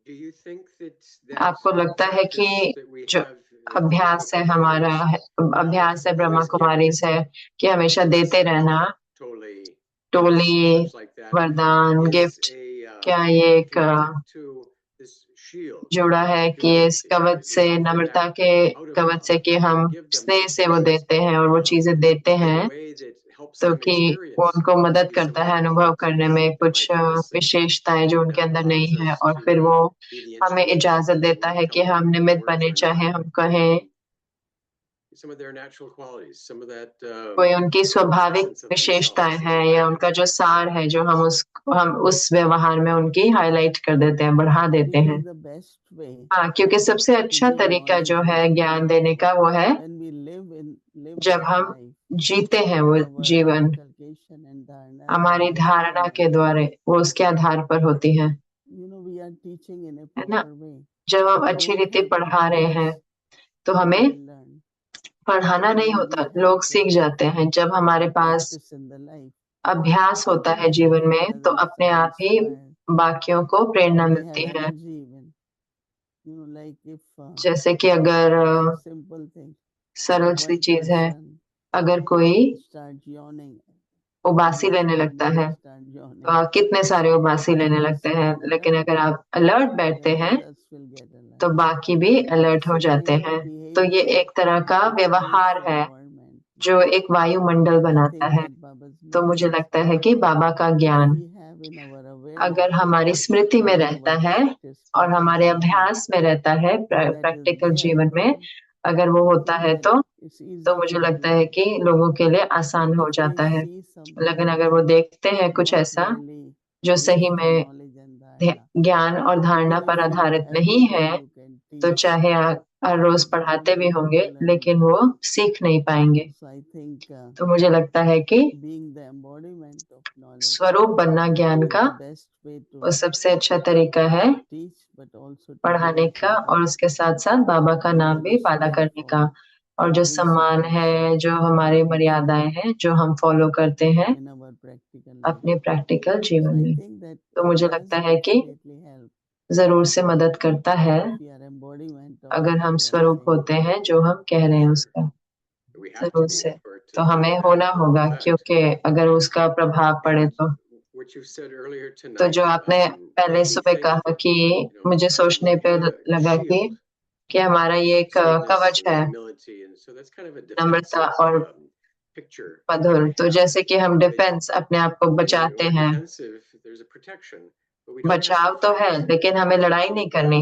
Do you think that आपको लगता है कि practice that we जो have अभ्यास है हमारा, अभ्यास है ब्रह्मा always कुमारी giving, से, कि हमेशा देते रहना, totally Toli, much like that, वरदान, is गिफ्ट, क्या ये एक connected to this shield जुड़ा है of कि इस humility कवच that we से, offer नम्रता back के out of कवच से, love कि हम and give them स्नेह से वो things देते हैं और वो चीजें देते in a हैं, way that helps तो them कि वो experience उनको मदद maybe करता है some अनुभव qualities करने में that कुछ might be missing, विशेषताएं जो उनके and अंदर नहीं allows है, us और फिर to वो be the हमें instruments इजाजत to देता है कि help हम them, निमित्त words बने, or चाहे not, हम कहें some of their natural qualities, some of that कोई उनकी स्वाभाविक essence of विशेषताएं themselves. हैं या उनका जो सार है, जो हम उस व्यवहार में उनकी हाईलाइट कर देते हैं, बढ़ा देते It हैं। is the best way हाँ, क्योंकि सबसे अच्छा give तरीका knowledge जो है is ज्ञान देने का वो है when we live जब that हम life, जीते हैं वो our जीवन, inculcation and dharana are हमारी based धारणा on के that. द्वारा वो उसके आधार पर होती है We are teaching in a है ना। proper way. जब हम We अच्छी don't रीति have to पढ़ा रहे teach, हैं तो people हमें will learn. पढ़ाना नहीं We होता, have लोग to सीख जाते हैं। जब हमारे पास practice in the life. अभ्यास होता है Others जीवन feel में, that तो others अपने are आप ही inspired. बाकियों को प्रेरणा They मिलती have है। energy even. Like if जैसे कि अगर one simple thing, सरल सी one चीज है, person अगर कोई start yawning, उबासी next लेने 5 लगता है, minutes start तो yawning. आप कितने सारे उबासी लेने Others लगते हैं, get लेकिन alert, अगर आप अलर्ट बैठते then हैं others will get alert. तो बाकी भी अलर्ट हो This is जाते kind हैं। of तो ये behavior एक तरह का which व्यवहार creates है environment. जो एक वायुमंडल And I बनाता think है। that Baba's तो मुझे knowledge, लगता है कि बाबा का if ज्ञान we have in our अगर awareness हमारी स्मृति में and in रहता our है practice, और हमारे practical life, अभ्यास में रहता है, that is प्रैक्टिकल there, जीवन में अगर वो I होता think है, that it's तो easy मुझे for लगता है people. कि लोगों के लिए आसान But हो if they जाता है। see लेकिन something अगर वो देखते हैं कुछ not ऐसा really जो सही based on में knowledge and dharana, ज्ञान और धारणा even पर if आधारित नहीं every day है, you can तो teach, चाहे हर रोज they पढ़ाते won't भी be able होंगे, to learn लेकिन that. वो सीख नहीं पाएंगे। So I think तो मुझे लगता है कि being the embodiment of knowledge स्वरूप बनना ज्ञान is का the best way वो to सबसे अच्छा तरीका है teach, but also to पढ़ाने का, glorify और Baba उसके साथ साथ बाबा का and नाम the भी वादा करने का। respectful और जो सम्मान principles है, जो हमारी मर्यादाएं हैं, जो हम फॉलो करते हैं in our practical life. अपने प्रैक्टिकल So जीवन I में, think that तो it मुझे does लगता है कि definitely help जरूर से मदद करता है if we are embodiment of अगर what हम we are स्वरूप saying. होते हैं जो हम कह रहे हैं उसका, We have to जरूर be से। for it तो to हमें have होना that होगा, effect. क्योंकि अगर उसका प्रभाव पड़े And तो what you said earlier तो tonight, जो आपने पहले made me सुबह think कहा that, कि मुझे it's सोचने like पे a लगा shield, कि हमारा ये एक sweetness कवच and है, humility, and so that's kind of a Namrata defensive और picture. मधुर। तो जैसे कि हम डिफेंस अपने आप को बचाते We're हैं, defensive, there's a protection, but we don't have बचाव to तो है, fight. लेकिन हमें लड़ाई नहीं करनी।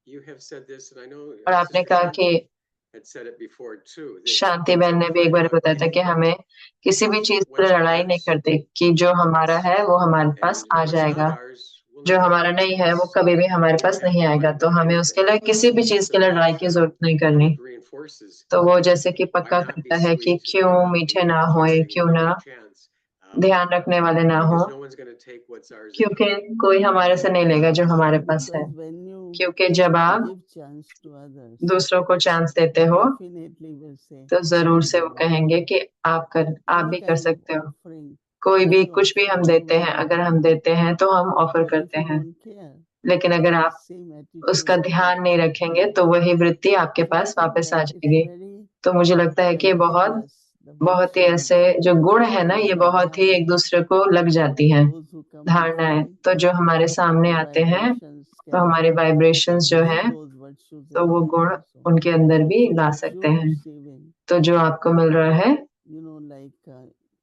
You have said this, and I know और आपने Sister कहा कि Shanti had said it before too, that Shanti we बहन ने shouldn't भी एक fight बार about बताया था कि anything. हमें किसी भी चीज पर What's लड़ाई नहीं ours करते, कि जो हमारा है वो हमारे पास and आ what's not जाएगा, ours will जो never हमारा come to नहीं है वो us. कभी भी हमारे We don't पास have नहीं to आएगा, fight तो about हमें उसके anything. लिए किसी भी चीज के लिए लड़ाई की जरूरत नहीं करनी। Reinforces तो वो जैसे कि why पक्का not be करता है कि sweet, why क्यों not मीठे be ना होए, caring, क्यों why ना not chance, ध्यान रखने वाले ना हो, because no one's going to take what's ours क्योंकि anyway. कोई हमारे से नहीं लेगा जो हमारे पास है। Because when you क्योंकि जब आप give chance to others, दूसरों को चांस देते हो definitely will say, तो जरूर "You से वो do it." कहेंगे कि आप Any भी कर kind of सकते हो। offering, कोई भी any कुछ भी हम offering देते you हैं, give. अगर हम देते हैं तो हम ऑफर But if करते you हैं, don't care, लेकिन अगर then the आप same उसका attitude ध्यान नहीं रखेंगे तो वही वृत्ति आपके So I पास think वापस that आ it's जाएगी। very तो मुझे लगता है कि contagious, the बहुत ही virtues ऐसे जो गुण है ना, and ये the बहुत ही एक svadhyayas, दूसरे को लग जाती हैं, those who come धारणाएं। behind, तो जो हमारे सामने the आते हैं, vibrations तो can हमारे वाइब्रेशंस जो bring हैं, those virtues तो in वो them गुण also. उनके अंदर भी So ला what सकते you're हैं। receiving, तो जो आपको मिल रहा है, like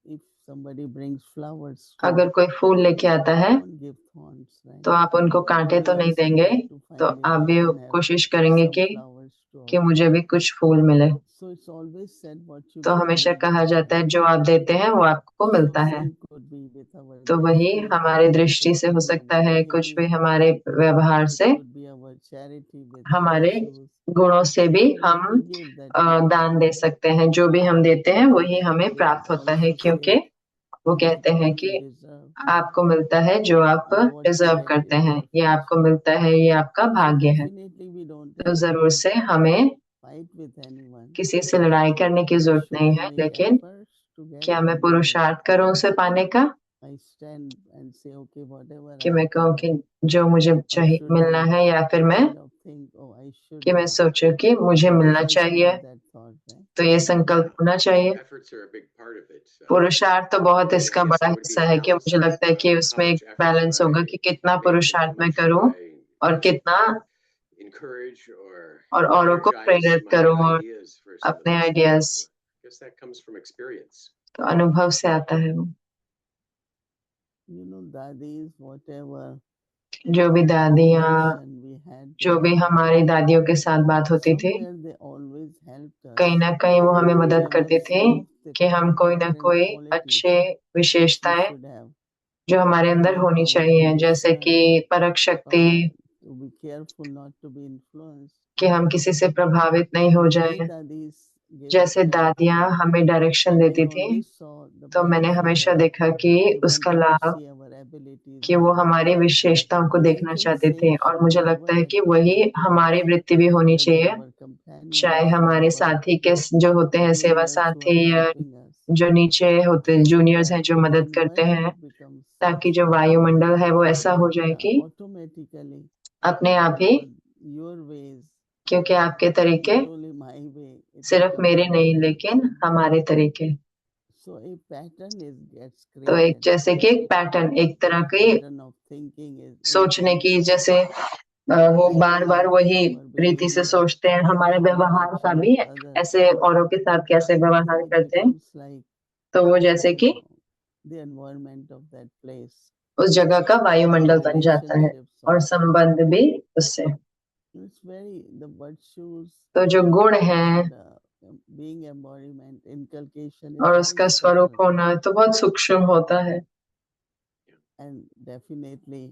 if somebody brings flowers to अगर you, कोई फूल लेके आता है you don't give thorns, right? तो आप उनको कांटे You तो नहीं also देंगे, try to तो find if आप you भी can have कोशिश करेंगे some कि flowers कि मुझे भी कुछ फूल मिले। So it's always said what you तो give, हमेशा you कहा get जाता है back. जो आप देते हैं वो आपको मिलता है। Same could be with our तो वही drishti, हमारे दृष्टि से हो could be सकता our है, कुछ भी behavior, हमारे व्यवहार it से, could be our charity with हमारे virtues. गुणों से भी So what हम we give, that we दान दे receive. सकते हैं। जो भी हम देते हैं So वही that हमें they प्राप्त होता है, also क्योंकि say वो you कहते get हैं what you कि deserve, आपको मिलता है जो आप and what you deserve get करते is हैं, your ये आपको fortune. मिलता है, ये आपका So भाग्य है। definitely we don't तो have जरूर to से हमें fight with anyone. किसी से लड़ाई करने की But जरूरत should नहीं I है, make लेकिन efforts to get क्या it? मैं पुरुषार्थ करूं उसे पाने का, I stand and say, okay, whatever कि I मैं कहूँ get, कि जो मुझे or चाहिए should मिलना I है, या फिर मैं kind of think, oh, I should कि मैं get. सोचूं कि मुझे मिलना Always I should चाहिए, have that thought, right? तो ये संकल्प होना चाहिए। Efforts are a big part of it. पुरुषार्थ तो बहुत I इसका guess बड़ा it would be हिस्सा a है, कि balance मुझे of लगता है कि how उसमें much एक effort बैलेंस should होगा I कि कितना make and पुरुषार्थ how मैं much करूं should I और कितना encourage or और औरों को energize प्रेरित my करूं और ideas for some of अपने those ideas. things. I guess that comes from experience. तो अनुभव से आता है वो। You know, dadis, whatever जो भी दादियाँ, interaction we had जो with भी them, हमारी दादियों के साथ बात होती थी, somewhere they always helped us कहीं ना कहीं वो हमें to मदद करती develop थी some of the कि हम कोई ना important कोई qualities अच्छे which we विशेषताएं should have. जो हमारे अंदर Like होनी power to चाहिए, जैसे discern, कि परख शक्ति, to be careful not to be influenced. कि हम किसी से प्रभावित नहीं हो The way जाए। dadis gave us जैसे दादियाँ direction, हमें डायरेक्शन I देती थी, always saw the तो मैंने benefit हमेशा that देखा कि they उसका wanted to लाभ, see our abilities कि in वो us. हमारी विशेषताओं को And I देखना think चाहते थे। same और should मुझे be लगता our है कि वही attitude हमारी towards वृत्ति भी होनी whether चाहिए, our चाहे companions, हमारे our साथी के जो होते हैं सेवा juniors who साथी, are या helping us, जो नीचे होते जूनियर्स that हैं जो the मदद करते हैं, environment becomes ताकि such जो वायुमंडल है वो ऐसा हो जाए that कि automatically, अपने आप ही, because your ways, क्योंकि आपके तरीके not only my way, it सिर्फ becomes मेरे your नहीं ways. लेकिन हमारे तरीके। So a pattern gets तो एक created. जैसे कि एक पैटर्न, एक तरह की Pattern of thinking is सोचने की, influenced. जैसे वो बार बार वही Our रीति से behavior, सोचते हैं, हमारे व्यवहार का interaction भी with others. ऐसे औरों के साथ कैसे व्यवहार So it करते हैं, becomes like, तो वो जैसे you कि know, the environment of that place. उस जगह का And वायुमंडल बन जाता है, relationships और also. संबंध भी उससे। It's very, the virtues तो जो गुण है and being embodiment, inculcation और is उसका very स्वरूप subtle. होना तो बहुत सूक्ष्म होता है। And definitely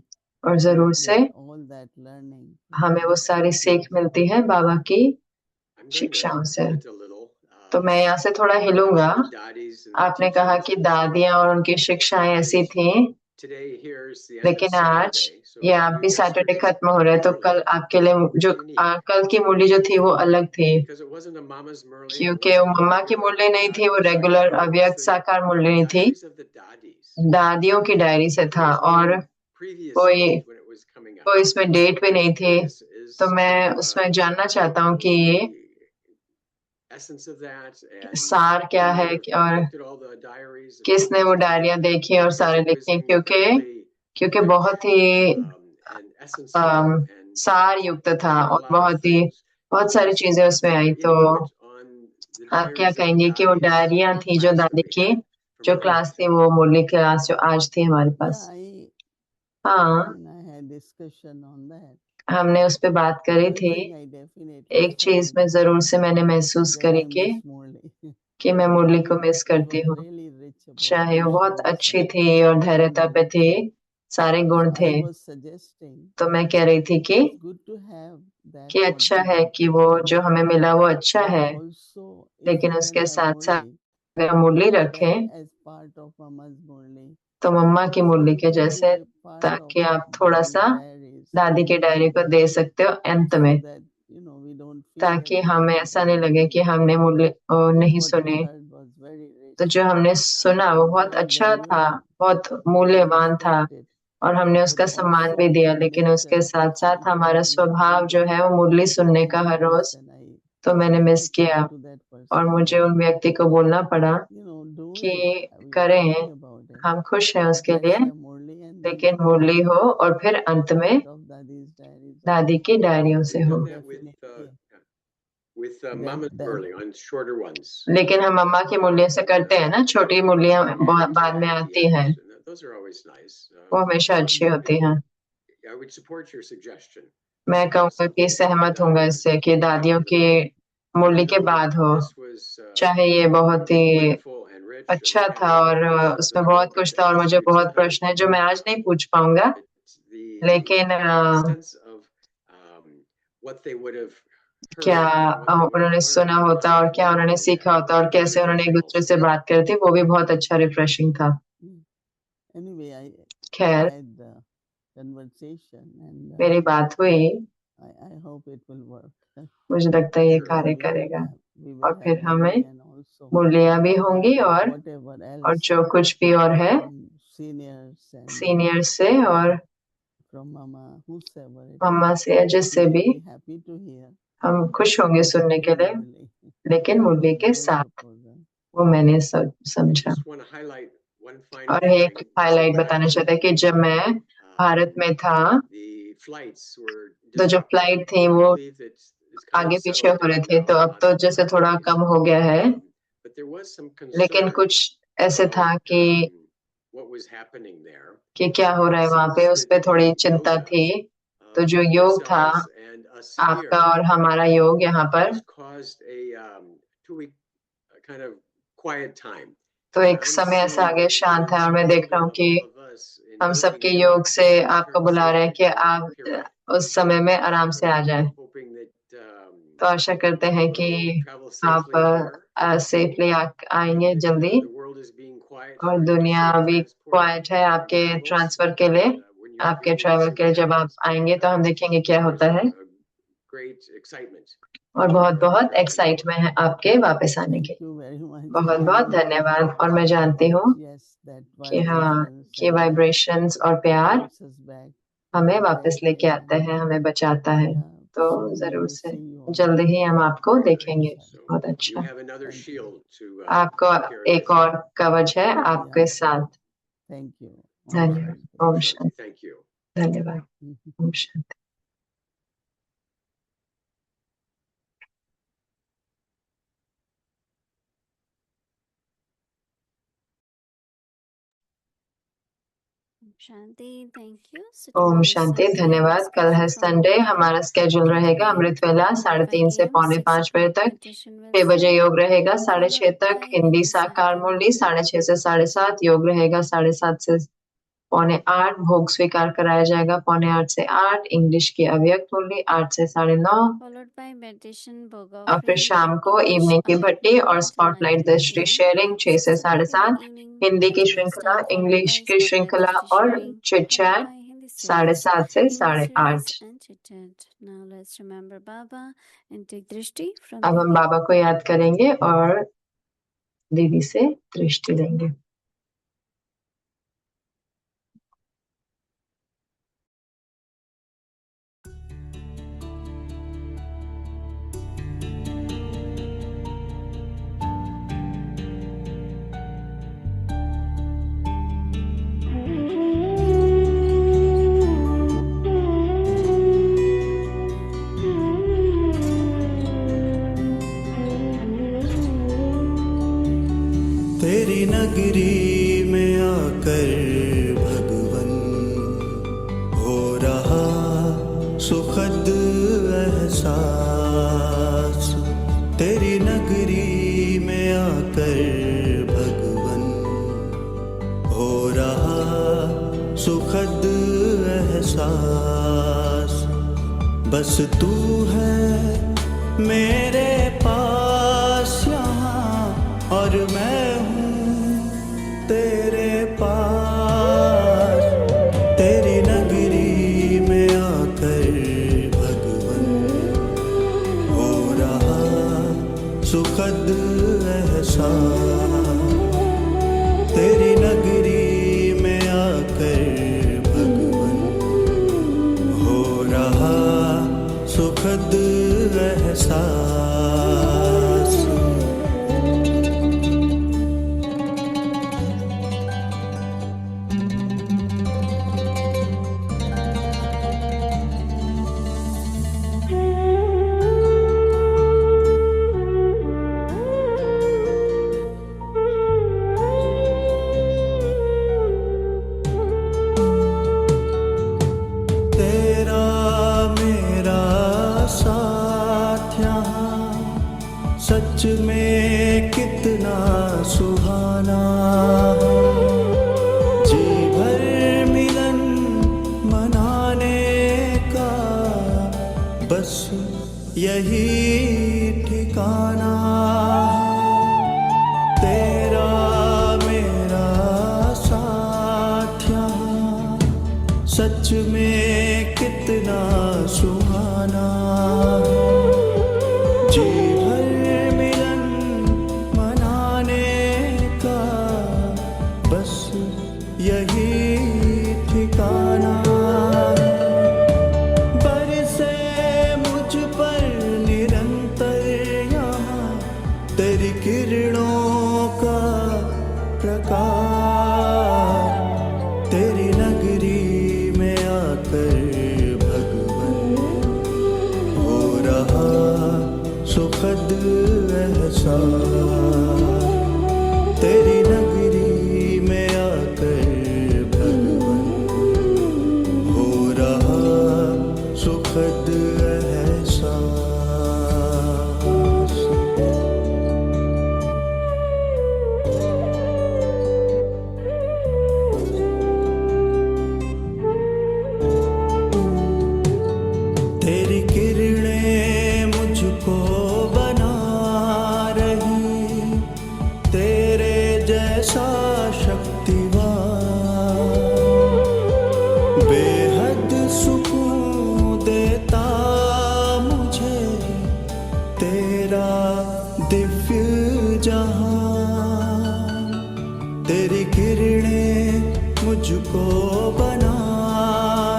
और we जरूर से get all that learning from हमें वो these सारी सीख teachings. मिलती है बाबा की I'm going to शिक्षाओं से। pivot a little. तो मैं यहाँ से थोड़ा हिलूंगा। The daddies and the आपने कहा teachings कि and दादियाँ और उनकी शिक्षाएं ऐसी थी, today here's the end of लेकिन आज Saturday. So ये for आप you भी सैटरडे yesterday's खत्म हो रहा है, तो Murli कल आपके लिए जो was unique कल की मुरली जो थी वो अलग थी, because it wasn't a mama's Murli. It क्योंकि वो wasn't a मम्मा की regular मुरली नहीं थी, वो Sakkar रेगुलर Murli. It अव्यक्त was the साकार मुरली नहीं थी, diaries of the daddies. दादियों की डायरी से था, There's no और previous कोई date when it was coming out. कोई इसमें डेट भी नहीं थी। Curious is तो मैं to उसमें जानना चाहता हूँ कि ये the essence of that and सार क्या who है, और looked at all the diaries and किसने वो published them, डायरियां देखी और because सारे it was लिखे, क्योंकि incredibly बहुत ही rich and essence filled and सार युक्त था, covered a और lot of बहुत ही things. बहुत सारी So चीजें उसमें आई। your तो input on the आप क्या diaries of the कहेंगे कि वो daddies डायरियां थी जो class that दादी we की, had जो from क्लास थी, Arlington? वो मुरली क्लास जो आज थी हमारे Yeah, पास? I हाँ, mean, I had discussion on that. हमने उस पर बात करी One थी। thing I definitely एक चीज felt में जरूर से मैंने महसूस that करी I कि miss Murli. मैं मुरली को मिस It करती was हूँ। really rich about चाहे वो बहुत patience अच्छी and थी और धैर्यता पे थी, सारे गुण so थे। I was suggesting तो मैं कह रही थी कि it's good to have that what अच्छा we है got, कि वो जो हमें मिला वो अच्छा but है, also if लेकिन we उसके can have साथ साथ Murli, अगर मुरली that रखें as part of Mama's Murli, तो मम्मा की so मुरली which के will be जैसे, the part of ताकि आप थोड़ा Daddy's सा diaries दादी की at the डायरी को end, दे सकते हो अंत so में, that we don't feel that ताकि we हमें haven't ऐसा नहीं heard लगे Murli. कि हमने मुरली Because नहीं what we सुनी। heard was very rich, तो जो हमने सुना वो was बहुत very अच्छा था, valuable. बहुत We मूल्यवान था, respect it, और हमने उसका but सम्मान भी also दिया। our लेकिन उसके nature साथ साथ sometimes हमारा we स्वभाव want जो it, है वो मुरली सुनने and का I her miss rose, and I तो मैंने had मिस to किया, talk to that और person मुझे that उन व्यक्ति को बोलना पड़ा do कि it, we are करें, happy about it, हम खुश हैं but उसके let's लिए, have Murli and then लेकिन मुरली हो और फिर अंत में part of Daddy's diaries दादी also. की डायरियों से We've हो। done that with Mama's that Murli on shorter ones. लेकिन हम मम्मा की मुरलियों से करते हैं ना, छोटी मुरलियां बाद में आती हैं, Those are always nice. वो हमेशा अच्छी होती हैं। I would support your suggestion. मैं कहूँगा कि सहमत होऊंगा इससे कि दादियों की मुरली के बाद हो, चाहे ये बहुत ही अच्छा था और उसमें बहुत कुछ था और मुझे बहुत प्रश्न है जो मैं आज नहीं पूछ पाऊंगा, लेकिन क्या उन्होंने सुना होता और क्या उन्होंने सीखा होता और कैसे उन्होंने एक दूसरे से बात करी थी, वो भी बहुत अच्छा रिफ्रेशिंग था। Anyway, I खैर had the conversation and मेरी बात हुई, I hope it will work. मुझे लगता है ये कार्य We will करेगा have- we will और have फिर हमें Murli and also मुरलियाँ भी होंगी और whatever और else जो कुछ भी और है from seniors and सीनियर से और from Mama, whosoever it is. मम्मा से या जिससे We भी will be happy to hear. हम खुश होंगे सुनने के लिए, Murli. लेकिन मुरली के My साथ, proposal. वो मैंने समझा। और एक हाईलाइट बताना चाहता है कि जब मैं भारत में था तो जो फ्लाइट थी वो आगे पीछे हो रहे थे, तो अब तो जैसे थोड़ा कम हो गया है, लेकिन कुछ ऐसे था कि क्या हो रहा है वहां पे, उस पे थोड़ी चिंता थी। तो जो योग था आपका और हमारा योग यहाँ पर, तो एक समय ऐसा आ गया शांत है और मैं देख रहा हूँ कि हम सबके योग से आपको बुला रहे हैं कि आप उस समय में आराम से आ जाएं। तो आशा करते हैं कि आप सेफली आएंगे जल्दी, और दुनिया अभी क्वाइट है आपके ट्रांसफर के लिए, आपके ट्रैवल के लिए। जब आप आएंगे तो हम देखेंगे क्या होता है, और बहुत बहुत एक्साइटमेंट है आपके वापस आने के। Thank you very much. बहुत बहुत धन्यवाद। और मैं जानती हूँ Yes, that कि हाँ, vibrations कि and वाइब्रेशंस और प्यार brings us back. हमें वापस लेके आता है, हमें बचाता है। तो जरूर से जल्दी ही हम आपको देखेंगे। बहुत अच्छा, आपको एक और कवच है आपके साथ। Thank you. धन्यवाद। ओम शांति। धन्यवाद। ओम शांति। शांति, थैंक यू। ओम शांति, धन्यवाद। कल है संडे, हमारा स्केड्यूल रहेगा अमृत वेला 3:30 से 4:45 बजे तक, 6 बजे योग रहेगा, 6:30 तक हिंदी साकार मुरली, 6:30 से 7:30 योग रहेगा, 7:30 से 7:45 भोग स्वीकार कराया जाएगा, 7:45 से 8 इंग्लिश की अव्यक्त मुरली, 8 से 9:30 और फिर शाम को इवनिंग की भट्टी और स्पॉटलाइट दृष्टि शेयरिंग 6 से 7:30, हिंदी की श्रृंखला, इंग्लिश की श्रृंखला और चिट चैट 7:30 से 8:30। अब हम बाबा को याद करेंगे और दीदी से दृष्टि लेंगे। तेरी नगरी में आकर भगवन हो रहा सुखद एहसास। तेरी नगरी में आकर भगवन हो रहा सुखद एहसास। बस तू है मेरे पास यहाँ और मैं तेरे पास। तेरी नगरी में आकर भगवन हो रहा सुखद एहसास। तेरी नगरी में आकर भगवन हो रहा सुखद एहसास। तेरा मेरा सच में कितना सुहाना है। जी भर मिलन मनाने का बस यही ठिकाना है। तेरा मेरा साथ यहाँ सच में कितना सुहाना है। जी भर मिलन मनाने का बस यही ठिकाना है। बरसे मुझ पर निरंतर यहाँ तेरी किरणों का प्रकाश। तेरी नगरी में आकर भगवन हो रहा सुखद एहसास। तेरी नगरी में आकर भगवन हो रहा सुखद एहसास। तेरी किरणें मुझको बना रही, तेरे जैसा शक्तिवान बेहद सुकून देता मुझे तेरा दिव्य जहां। तेरी किरणें मुझको बना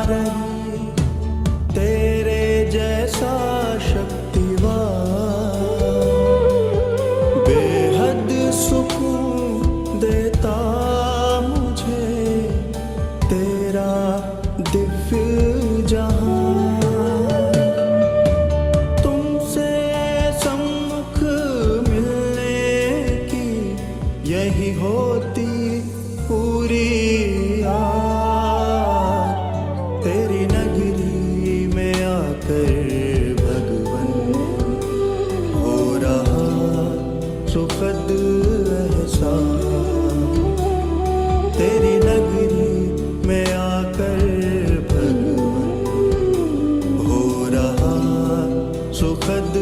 रही, तेरे जैसा शक्तिवान बेहद सुकून देता मुझे तेरा दिव्य जहां। तुमसे सम्मुख मिलने की यही होती पूरी आस। तेरी नगरी में आकर भगवन हो रहा सुखद एहसास। तेरी नगरी में आकर भगवन हो रहा सुखद